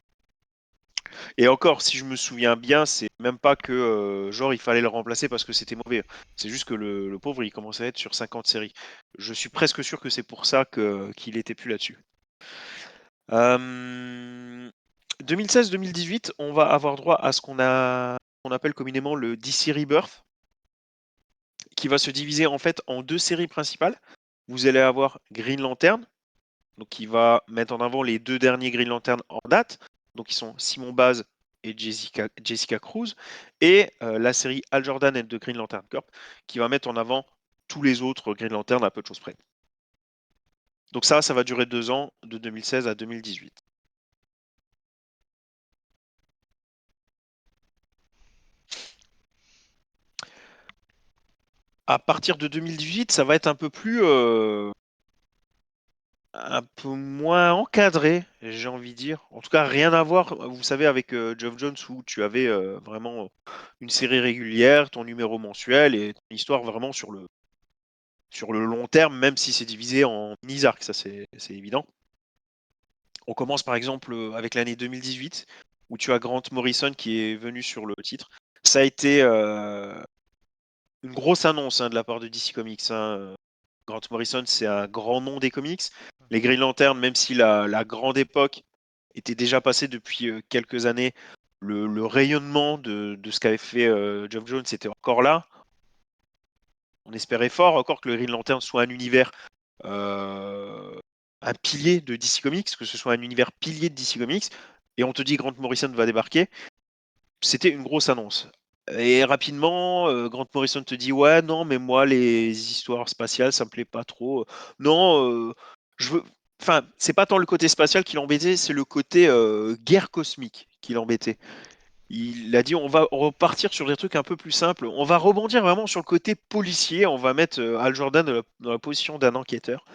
Speaker 1: Et encore, si je me souviens bien, c'est même pas que genre il fallait le remplacer parce que c'était mauvais. C'est juste que le pauvre, il commençait à être sur 50 séries. Je suis presque sûr que c'est pour ça qu'il était plus là-dessus. 2016-2018, on va avoir droit à ce qu'on appelle communément le DC Rebirth, qui va se diviser en fait en 2 séries principales. Vous allez avoir Green Lantern, donc qui va mettre en avant les 2 derniers Green Lantern en date, donc qui sont Simon Baz et Jessica Cruz, et la série Al Jordan et de Green Lantern Corp, qui va mettre en avant tous les autres Green Lantern à peu de choses près. Donc ça va durer 2 ans, de 2016 à 2018. À partir de 2018, ça va être un peu moins encadré, j'ai envie de dire. En tout cas, rien à voir, vous savez, avec Geoff Jones où tu avais vraiment une série régulière, ton numéro mensuel et ton histoire vraiment sur le long terme, même si c'est divisé en mini-arcs, ça c'est évident. On commence par exemple avec l'année 2018 où tu as Grant Morrison qui est venu sur le titre. Ça a été une grosse annonce de la part de DC Comics. Grant Morrison, c'est un grand nom des comics. Les Green Lantern, même si la grande époque était déjà passée depuis quelques années, le rayonnement de ce qu'avait fait Geoff Jones était encore là. On espérait fort encore que le Green Lantern soit un univers, un pilier de DC Comics, que ce soit un univers pilier de DC Comics. Et on te dit Grant Morrison va débarquer. C'était une grosse annonce. Et rapidement, Grant Morrison te dit ouais non mais moi les histoires spatiales ça me plaît pas trop. Non, je veux. Enfin, c'est pas tant le côté spatial qui l'embêtait, c'est le côté guerre cosmique qui l'embêtait. Il a dit on va repartir sur des trucs un peu plus simples. On va rebondir vraiment sur le côté policier. On va mettre Al Jordan dans la position d'un enquêteur.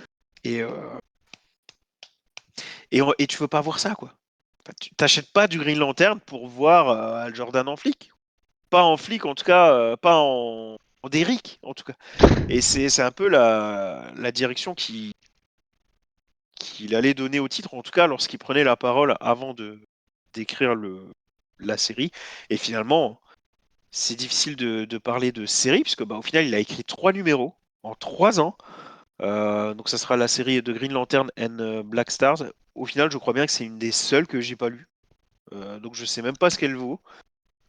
Speaker 1: Et, euh, et tu veux pas voir ça quoi. Enfin, tu t'achètes pas du Green Lantern pour voir Al Jordan en flic. Pas en flic, en tout cas, pas en Derrick, en tout cas. Et c'est un peu la direction qu'il allait donner au titre, en tout cas lorsqu'il prenait la parole avant d'écrire la série. Et finalement, c'est difficile de parler de série, puisque au final, il a écrit 3 numéros en 3 ans. Donc ça sera la série de Green Lantern and Black Stars. Au final, je crois bien que c'est une des seules que j'ai pas lues. Donc je sais même pas ce qu'elle vaut.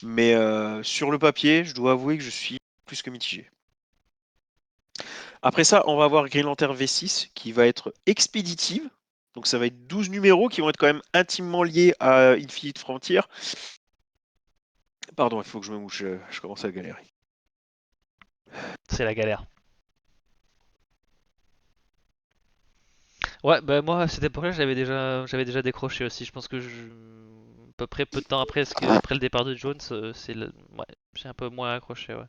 Speaker 1: Mais sur le papier, je dois avouer que je suis plus que mitigé. Après ça, on va avoir Green Lantern V6 qui va être expéditive. Donc ça va être 12 numéros qui vont être quand même intimement liés à Infinite Frontier. Pardon, il faut que je me mouche, je commence à galérer.
Speaker 2: C'est la galère. Ouais, bah moi à cette époque-là, j'avais déjà décroché aussi. Je pense que à peu près peu de temps après, après le départ de Jones, ouais, j'ai un peu moins accroché, ouais.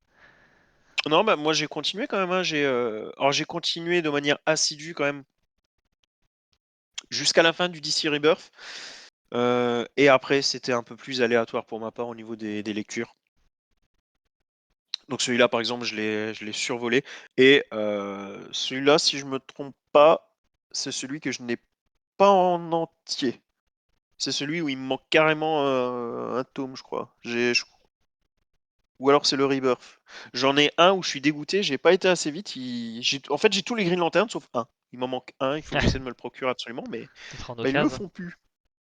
Speaker 1: Non, bah moi j'ai continué quand même. Alors j'ai continué de manière assidue quand même jusqu'à la fin du DC Rebirth. Et après, c'était un peu plus aléatoire pour ma part au niveau des lectures. Donc celui-là, par exemple, je l'ai survolé. Et celui-là, si je me trompe pas, c'est celui que je n'ai pas en entier. C'est celui où il me manque carrément un tome, je crois. Ou alors c'est le Rebirth. J'en ai un où je suis dégoûté, j'ai pas été assez vite. En fait, j'ai tous les Green Lantern sauf un. Il m'en manque un, il faut que j'essaie de me le procurer absolument, mais
Speaker 2: Peut-être en
Speaker 1: bah, ils le
Speaker 2: occasion.
Speaker 1: font plus.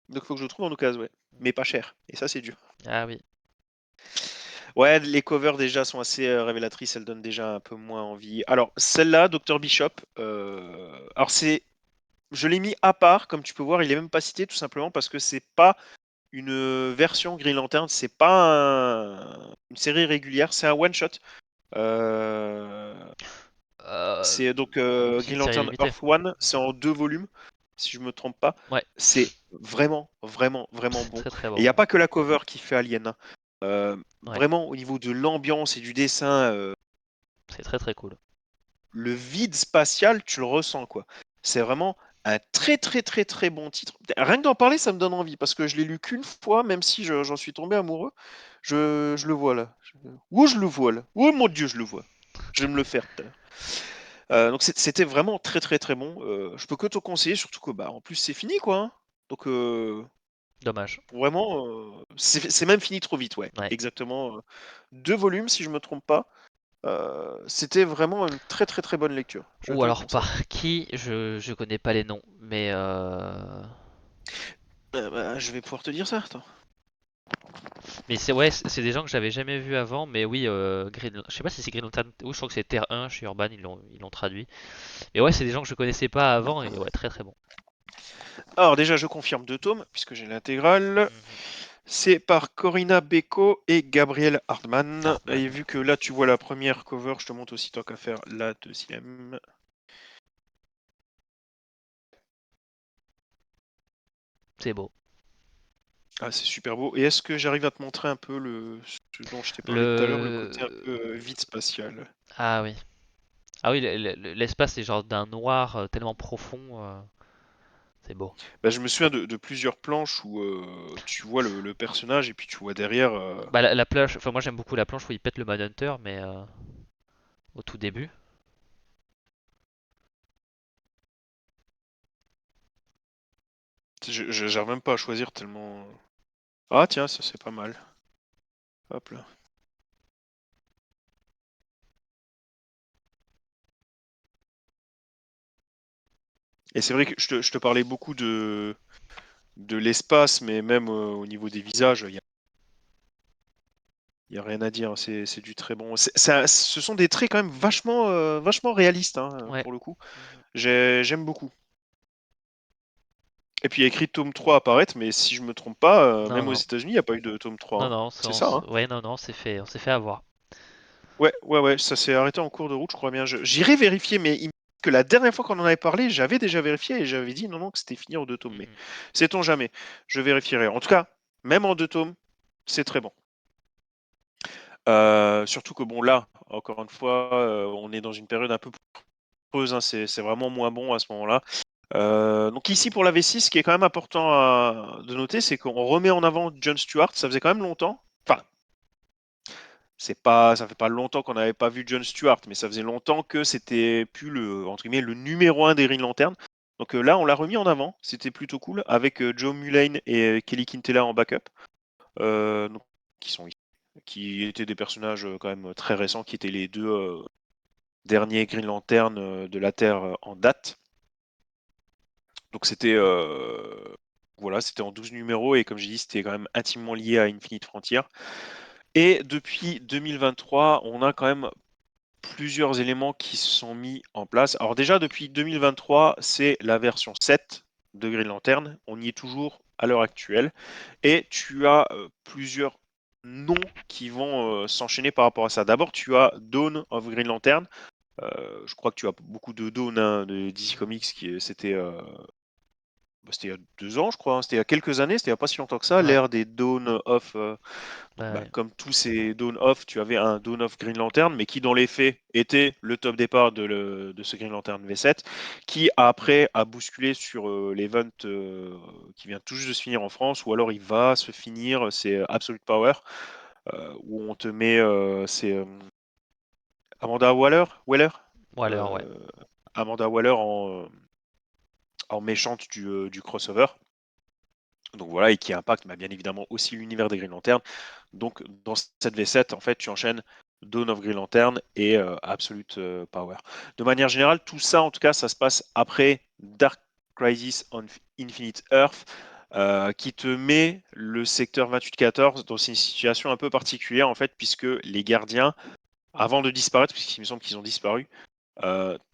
Speaker 1: Donc il faut que je le trouve en occasion, ouais. Mais pas cher. Et ça, c'est dur.
Speaker 2: Ah oui.
Speaker 1: Ouais, les covers déjà sont assez révélatrices, elles donnent déjà un peu moins envie. Alors, celle-là, Dr. Bishop, alors je l'ai mis à part, comme tu peux voir, il est même pas cité tout simplement parce que c'est pas une version Green Lantern, c'est pas une série régulière, c'est un one-shot. Euh, C'est donc
Speaker 2: C'est une
Speaker 1: Green
Speaker 2: série
Speaker 1: Lantern
Speaker 2: limitée.
Speaker 1: Earth One, c'est en 2 volumes, si je me trompe pas.
Speaker 2: Ouais,
Speaker 1: C'est vraiment, vraiment, vraiment
Speaker 2: c'est
Speaker 1: bon.
Speaker 2: très très
Speaker 1: Et il
Speaker 2: bon.
Speaker 1: n'y a pas que la cover qui fait Alien, hein.
Speaker 2: Ouais,
Speaker 1: Vraiment, au niveau de l'ambiance et du dessin,
Speaker 2: c'est très très cool.
Speaker 1: le vide spatial, tu le ressens, quoi. C'est vraiment un très, très, très, très bon titre. Rien que d'en parler, ça me donne envie, parce que je l'ai lu qu'une fois, même si j'en suis tombé amoureux. Je le vois là. Où je le vois là. Oh mon Dieu, je le vois. Je vais me le faire tout à l'heure. Donc c'était vraiment très très très bon. Je peux que te conseiller, surtout que bah en plus c'est fini quoi, hein. Donc
Speaker 2: Dommage.
Speaker 1: vraiment, c'est même fini trop vite, ouais.
Speaker 2: Ouais.
Speaker 1: Exactement. 2 volumes si je me trompe pas. C'était vraiment une très très très bonne lecture. Je
Speaker 2: Ou
Speaker 1: te le
Speaker 2: alors
Speaker 1: conseille.
Speaker 2: par qui, je connais pas les noms, mais
Speaker 1: Bah, je vais pouvoir te dire ça. Attends.
Speaker 2: c'est ouais, c'est des gens que j'avais jamais vus avant, mais oui, je sais pas si c'est Green Lantern, oui, je crois que c'est Terre 1 chez Urban, ils l'ont traduit. Et ouais, c'est des gens que je connaissais pas avant et ouais, très très bon.
Speaker 1: Alors déjà, je confirme 2 tomes puisque j'ai l'intégrale.
Speaker 2: Mhm.
Speaker 1: C'est par Corinna Beko et Gabriel Hardman. Et
Speaker 2: Hartman,
Speaker 1: vu que là tu vois la première cover, je te montre aussi tant qu'à faire la deuxième.
Speaker 2: c'est beau.
Speaker 1: Ah, c'est super beau. Et est-ce que j'arrive à te montrer un peu ce dont je t'ai parlé tout à l'heure, le côté un
Speaker 2: Le
Speaker 1: peu vide spatial?
Speaker 2: ah oui. Ah oui, l'espace est genre d'un noir tellement profond, c'est beau.
Speaker 1: Bah, je me souviens de plusieurs planches où tu vois le personnage et puis tu vois derrière.
Speaker 2: Bah la planche, enfin moi j'aime beaucoup la planche où il pète le Manhunter, mais au tout début.
Speaker 1: J'arrive même pas à choisir tellement. Ah, tiens, ça c'est pas mal. Hop là. Et c'est vrai que je te parlais beaucoup de l'espace, mais même au niveau des visages, y a rien à dire. C'est du très bon. Ce sont des traits quand même vachement, vachement réalistes, hein,
Speaker 2: Ouais.
Speaker 1: pour le coup.
Speaker 2: Mhm.
Speaker 1: J'aime beaucoup. Et puis il y a écrit tome 3 apparaître, mais si je me trompe pas,
Speaker 2: Non,
Speaker 1: même aux
Speaker 2: non.
Speaker 1: États-Unis, il n'y a pas eu de tome 3,
Speaker 2: Non,
Speaker 1: hein.
Speaker 2: non,
Speaker 1: C'est ça, hein?
Speaker 2: ouais, non, non, on s'est fait avoir.
Speaker 1: Ouais, ouais, ouais, ça s'est arrêté en cours de route, je crois bien. J'irai vérifier, mais il me semble que la dernière fois qu'on en avait parlé, j'avais déjà vérifié et j'avais dit non, non, que c'était fini en 2 tomes. Mais
Speaker 2: Mhm.
Speaker 1: sait-on jamais? Je vérifierai. En tout cas, même en 2 tomes, c'est très bon. Surtout que bon, là, encore une fois, on est dans une période un peu creuse, hein, c'est vraiment moins bon à ce moment-là. Donc ici pour la V6, ce qui est quand même important de noter, c'est qu'on remet en avant Jon Stewart. Ça faisait quand même longtemps. Enfin, ça fait pas longtemps qu'on n'avait pas vu Jon Stewart, mais ça faisait longtemps que c'était plus le entre guillemets le numéro un des Green Lantern. Donc là, on l'a remis en avant. C'était plutôt cool avec Joe Mulane et Kelly Quintela en backup, donc, qui sont qui étaient des personnages quand même très récents, qui étaient les 2 derniers Green Lantern de la Terre en date. Donc c'était voilà, c'était en 12 numéros et comme j'ai dit, c'était quand même intimement lié à Infinite Frontier. Et depuis 2023, on a quand même plusieurs éléments qui se sont mis en place. Alors déjà, depuis 2023, c'est la version 7 de Green Lantern. On y est toujours à l'heure actuelle. Et tu as plusieurs noms qui vont s'enchaîner par rapport à ça. D'abord, tu as Dawn of Green Lantern. Je crois que tu as beaucoup de Dawn, hein, de DC Comics. C'était il y a 2 ans, je crois, hein. C'était il y a quelques années, c'était il n'y a pas si longtemps que ça,
Speaker 2: Ouais,
Speaker 1: l'ère des Dawn of. Donc,
Speaker 2: ouais,
Speaker 1: bah,
Speaker 2: ouais.
Speaker 1: comme tous ces Dawn of, tu avais un Dawn of Green Lantern, mais qui dans les faits était le top départ de ce Green Lantern V7, qui après a bousculé sur l'event qui vient tout juste de se finir en France, ou alors il va se finir, c'est Absolute Power, où on te met, Amanda Waller,
Speaker 2: Waller, ouais.
Speaker 1: euh, Amanda Waller en méchante du crossover. Donc voilà, et qui impacte bien évidemment aussi l'univers des Green Lantern. Donc dans cette V7, en fait, tu enchaînes Dawn of Green Lantern et Absolute Power. De manière générale, tout ça, en tout cas, ça se passe après Dark Crisis on Infinite Earth, qui te met le secteur 2814 dans une situation un peu particulière, en fait, puisque les gardiens, avant de disparaître, puisqu'il me semble qu'ils ont disparu,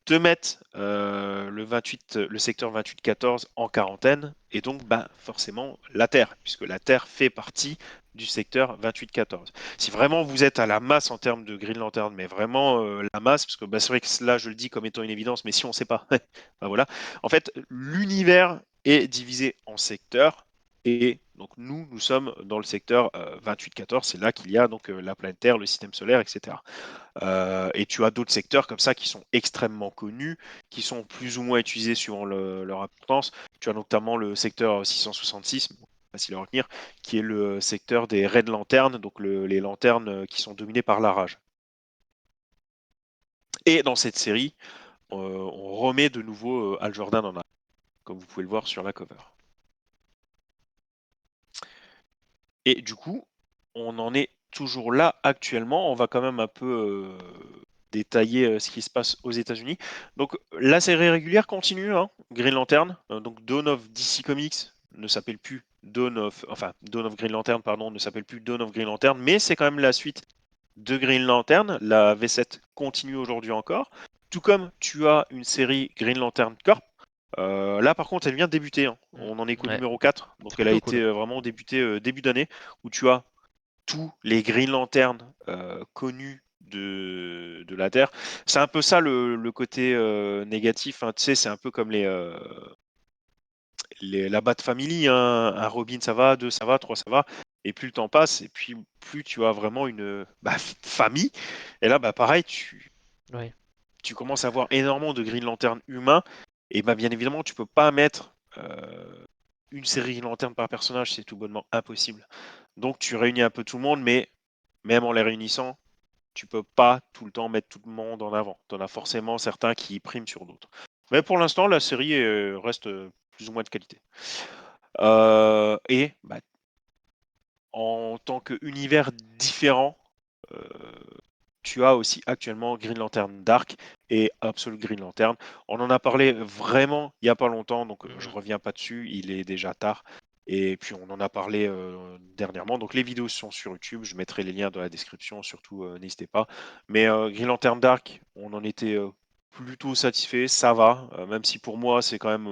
Speaker 1: te mettre le secteur 2814 en quarantaine, et donc forcément la Terre, puisque la Terre fait partie du secteur 2814. Si vraiment vous êtes à la masse en termes de Green Lantern, mais vraiment la masse, parce que c'est vrai que là je le dis comme étant une évidence, mais si on ne sait pas, voilà. En fait, l'univers est divisé en secteurs, et donc nous sommes dans le secteur 2814, c'est là qu'il y a donc la planète Terre, le système solaire, etc. Et tu as d'autres secteurs comme ça qui sont extrêmement connus, qui sont plus ou moins utilisés suivant leur importance. Tu as notamment le secteur 666, facile à retenir, qui est le secteur des Red Lanternes, donc les lanternes qui sont dominées par la rage. Et dans cette série, on remet de nouveau Hal Jordan en arrière, comme vous pouvez le voir sur la cover. Et du coup, on en est toujours là actuellement. On va quand même un peu détailler ce qui se passe aux États-Unis. Donc la série régulière continue, hein. Green Lantern, donc Dawn of DC Comics ne s'appelle plus Dawn of Green Lantern, pardon, ne s'appelle plus Dawn of Green Lantern, mais c'est quand même la suite de Green Lantern. La V7 continue aujourd'hui encore. Tout comme tu as une série Green Lantern Corp. Là, par contre, elle vient de débuter, hein. On en est qu'au
Speaker 2: Ouais,
Speaker 1: numéro 4. Donc,
Speaker 2: c'est
Speaker 1: elle a
Speaker 2: plutôt cool.
Speaker 1: été vraiment débutée début d'année, où tu as tous les Green Lantern connus de la Terre. C'est un peu ça le côté négatif, hein. Tu sais, c'est un peu comme la Bat Family, hein. Un Robin, ça va, deux, ça va, trois, ça va. Et plus le temps passe, et puis plus tu as vraiment une famille. Et là, pareil,
Speaker 2: Ouais.
Speaker 1: tu commences à avoir énormément de Green Lantern humains. Et bien évidemment, tu peux pas mettre une série Green Lantern par personnage, c'est tout bonnement impossible. Donc tu réunis un peu tout le monde, mais même en les réunissant, tu peux pas tout le temps mettre tout le monde en avant. Tu en as forcément certains qui priment sur d'autres. Mais pour l'instant, la série reste plus ou moins de qualité. Et en tant qu'univers différent, euh, tu as aussi actuellement Green Lantern Dark et Absolute Green Lantern. On en a parlé vraiment il n'y a pas longtemps, donc je
Speaker 2: Mhm.
Speaker 1: reviens pas dessus, il est déjà tard. Et puis on en a parlé dernièrement. Donc les vidéos sont sur YouTube, je mettrai les liens dans la description, surtout n'hésitez pas. Mais Green Lantern Dark, on en était plutôt satisfait, ça va, même si pour moi c'est quand même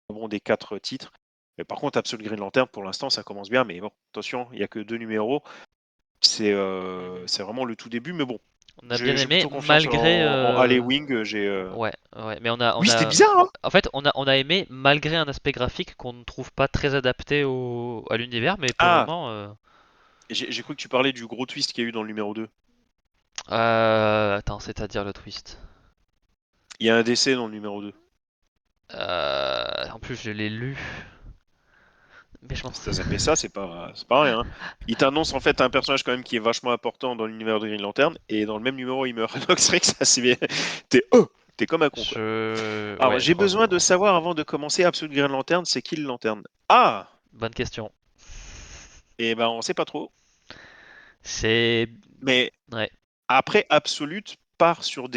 Speaker 1: le bon des 4 titres. Mais par contre, Absolute Green Lantern, pour l'instant, ça commence bien, mais bon, attention, il n'y a que 2 numéros.
Speaker 2: Mhm.
Speaker 1: C'est vraiment le tout début, mais bon,
Speaker 2: On a bien
Speaker 1: j'ai
Speaker 2: aimé
Speaker 1: plutôt confiance
Speaker 2: malgré
Speaker 1: en Ali Wing.
Speaker 2: ouais, ouais, mais on
Speaker 1: Oui, c'était
Speaker 2: a
Speaker 1: bizarre, hein.
Speaker 2: en fait on a aimé malgré un aspect graphique qu'on ne trouve pas très adapté à l'univers, mais pour le
Speaker 1: Ah,
Speaker 2: moment
Speaker 1: j'ai cru que tu parlais du gros twist qu'il y a eu dans le numéro 2.
Speaker 2: attends, c'est-à-dire le twist.
Speaker 1: Il y a un décès dans le numéro 2.
Speaker 2: En plus je l'ai lu, mais je m'en
Speaker 1: Si t'as zappé ça, c'est pas rien, hein. Il t'annonce en fait un personnage quand même qui est vachement important dans l'univers de Green Lantern, et dans le même numéro, il meurt. Donc c'est vrai que ça, c'est bien. T'es comme un con, quoi. Alors,
Speaker 2: ouais,
Speaker 1: j'ai besoin de savoir avant de commencer Absolute Green Lantern, c'est qui le lanterne? Ah!
Speaker 2: bonne question.
Speaker 1: Et ben, on sait pas trop.
Speaker 2: C'est
Speaker 1: Mais
Speaker 2: ouais,
Speaker 1: après, Absolute part sur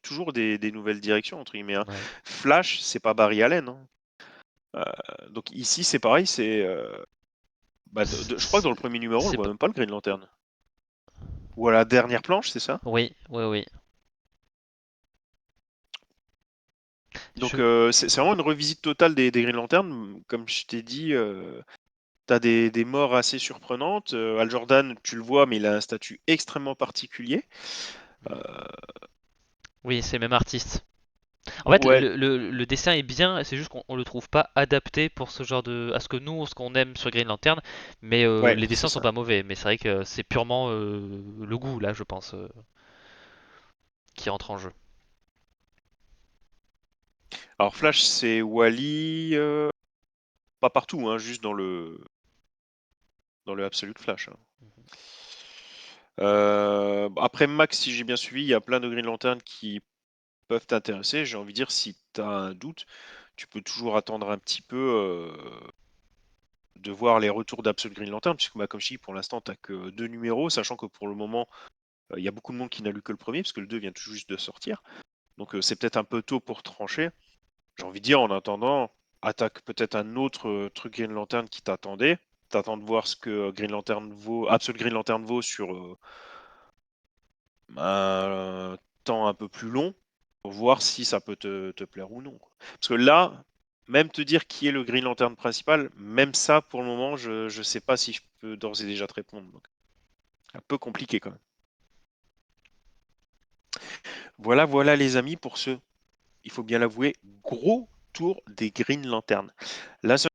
Speaker 1: toujours des nouvelles directions, entre guillemets, hein.
Speaker 2: ouais.
Speaker 1: Flash, c'est pas Barry Allen, hein. Donc ici, c'est pareil, c'est. Je crois que dans le premier numéro, on le
Speaker 2: C'est
Speaker 1: voit
Speaker 2: pas-
Speaker 1: même pas le Green Lantern. Ou à la dernière planche, c'est ça?
Speaker 2: oui, oui, oui.
Speaker 1: Donc
Speaker 2: Je
Speaker 1: c'est vraiment une revisite totale des Green Lantern. Comme je t'ai dit, t'as des morts assez surprenantes. Hal Jordan, tu le vois, mais il a un statut extrêmement particulier.
Speaker 2: Mhm.
Speaker 1: Euh,
Speaker 2: Oui, c'est le même artiste. En fait,
Speaker 1: ouais,
Speaker 2: le dessin est bien, c'est juste qu'on le trouve pas adapté pour ce genre de, à ce que nous, ce qu'on aime sur Green Lantern. Mais
Speaker 1: ouais,
Speaker 2: les
Speaker 1: c'est
Speaker 2: dessins sont
Speaker 1: ça.
Speaker 2: pas mauvais. Mais c'est vrai que c'est purement le goût là, je pense, qui entre en jeu.
Speaker 1: Alors Flash, c'est Wally, pas partout, hein, juste dans le Absolute Flash, hein. Après Max, si j'ai bien suivi, il y a plein de Green Lantern qui peuvent t'intéresser. J'ai envie de dire, si tu as un doute, tu peux toujours attendre un petit peu de voir les retours d'Absolute Green Lantern, puisque comme je dis, pour l'instant, tu n'as que 2 numéros, sachant que pour le moment, il y a beaucoup de monde qui n'a lu que le premier, parce que le 2 vient tout juste de sortir. Donc c'est peut-être un peu tôt pour trancher. J'ai envie de dire, en attendant, attaque peut-être un autre truc Green Lantern qui t'attendait. T'attends de voir ce que Green Lantern vaut, Absolute Green Lantern vaut sur un temps un peu plus long, pour voir si ça peut te plaire ou non. Parce que là, même te dire qui est le Green Lantern principal, même ça, pour le moment, je ne sais pas si je peux d'ores et déjà te répondre. Donc, un peu compliqué quand même. Voilà, voilà les amis, pour ce, il faut bien l'avouer, gros tour des Green Lantern. La seule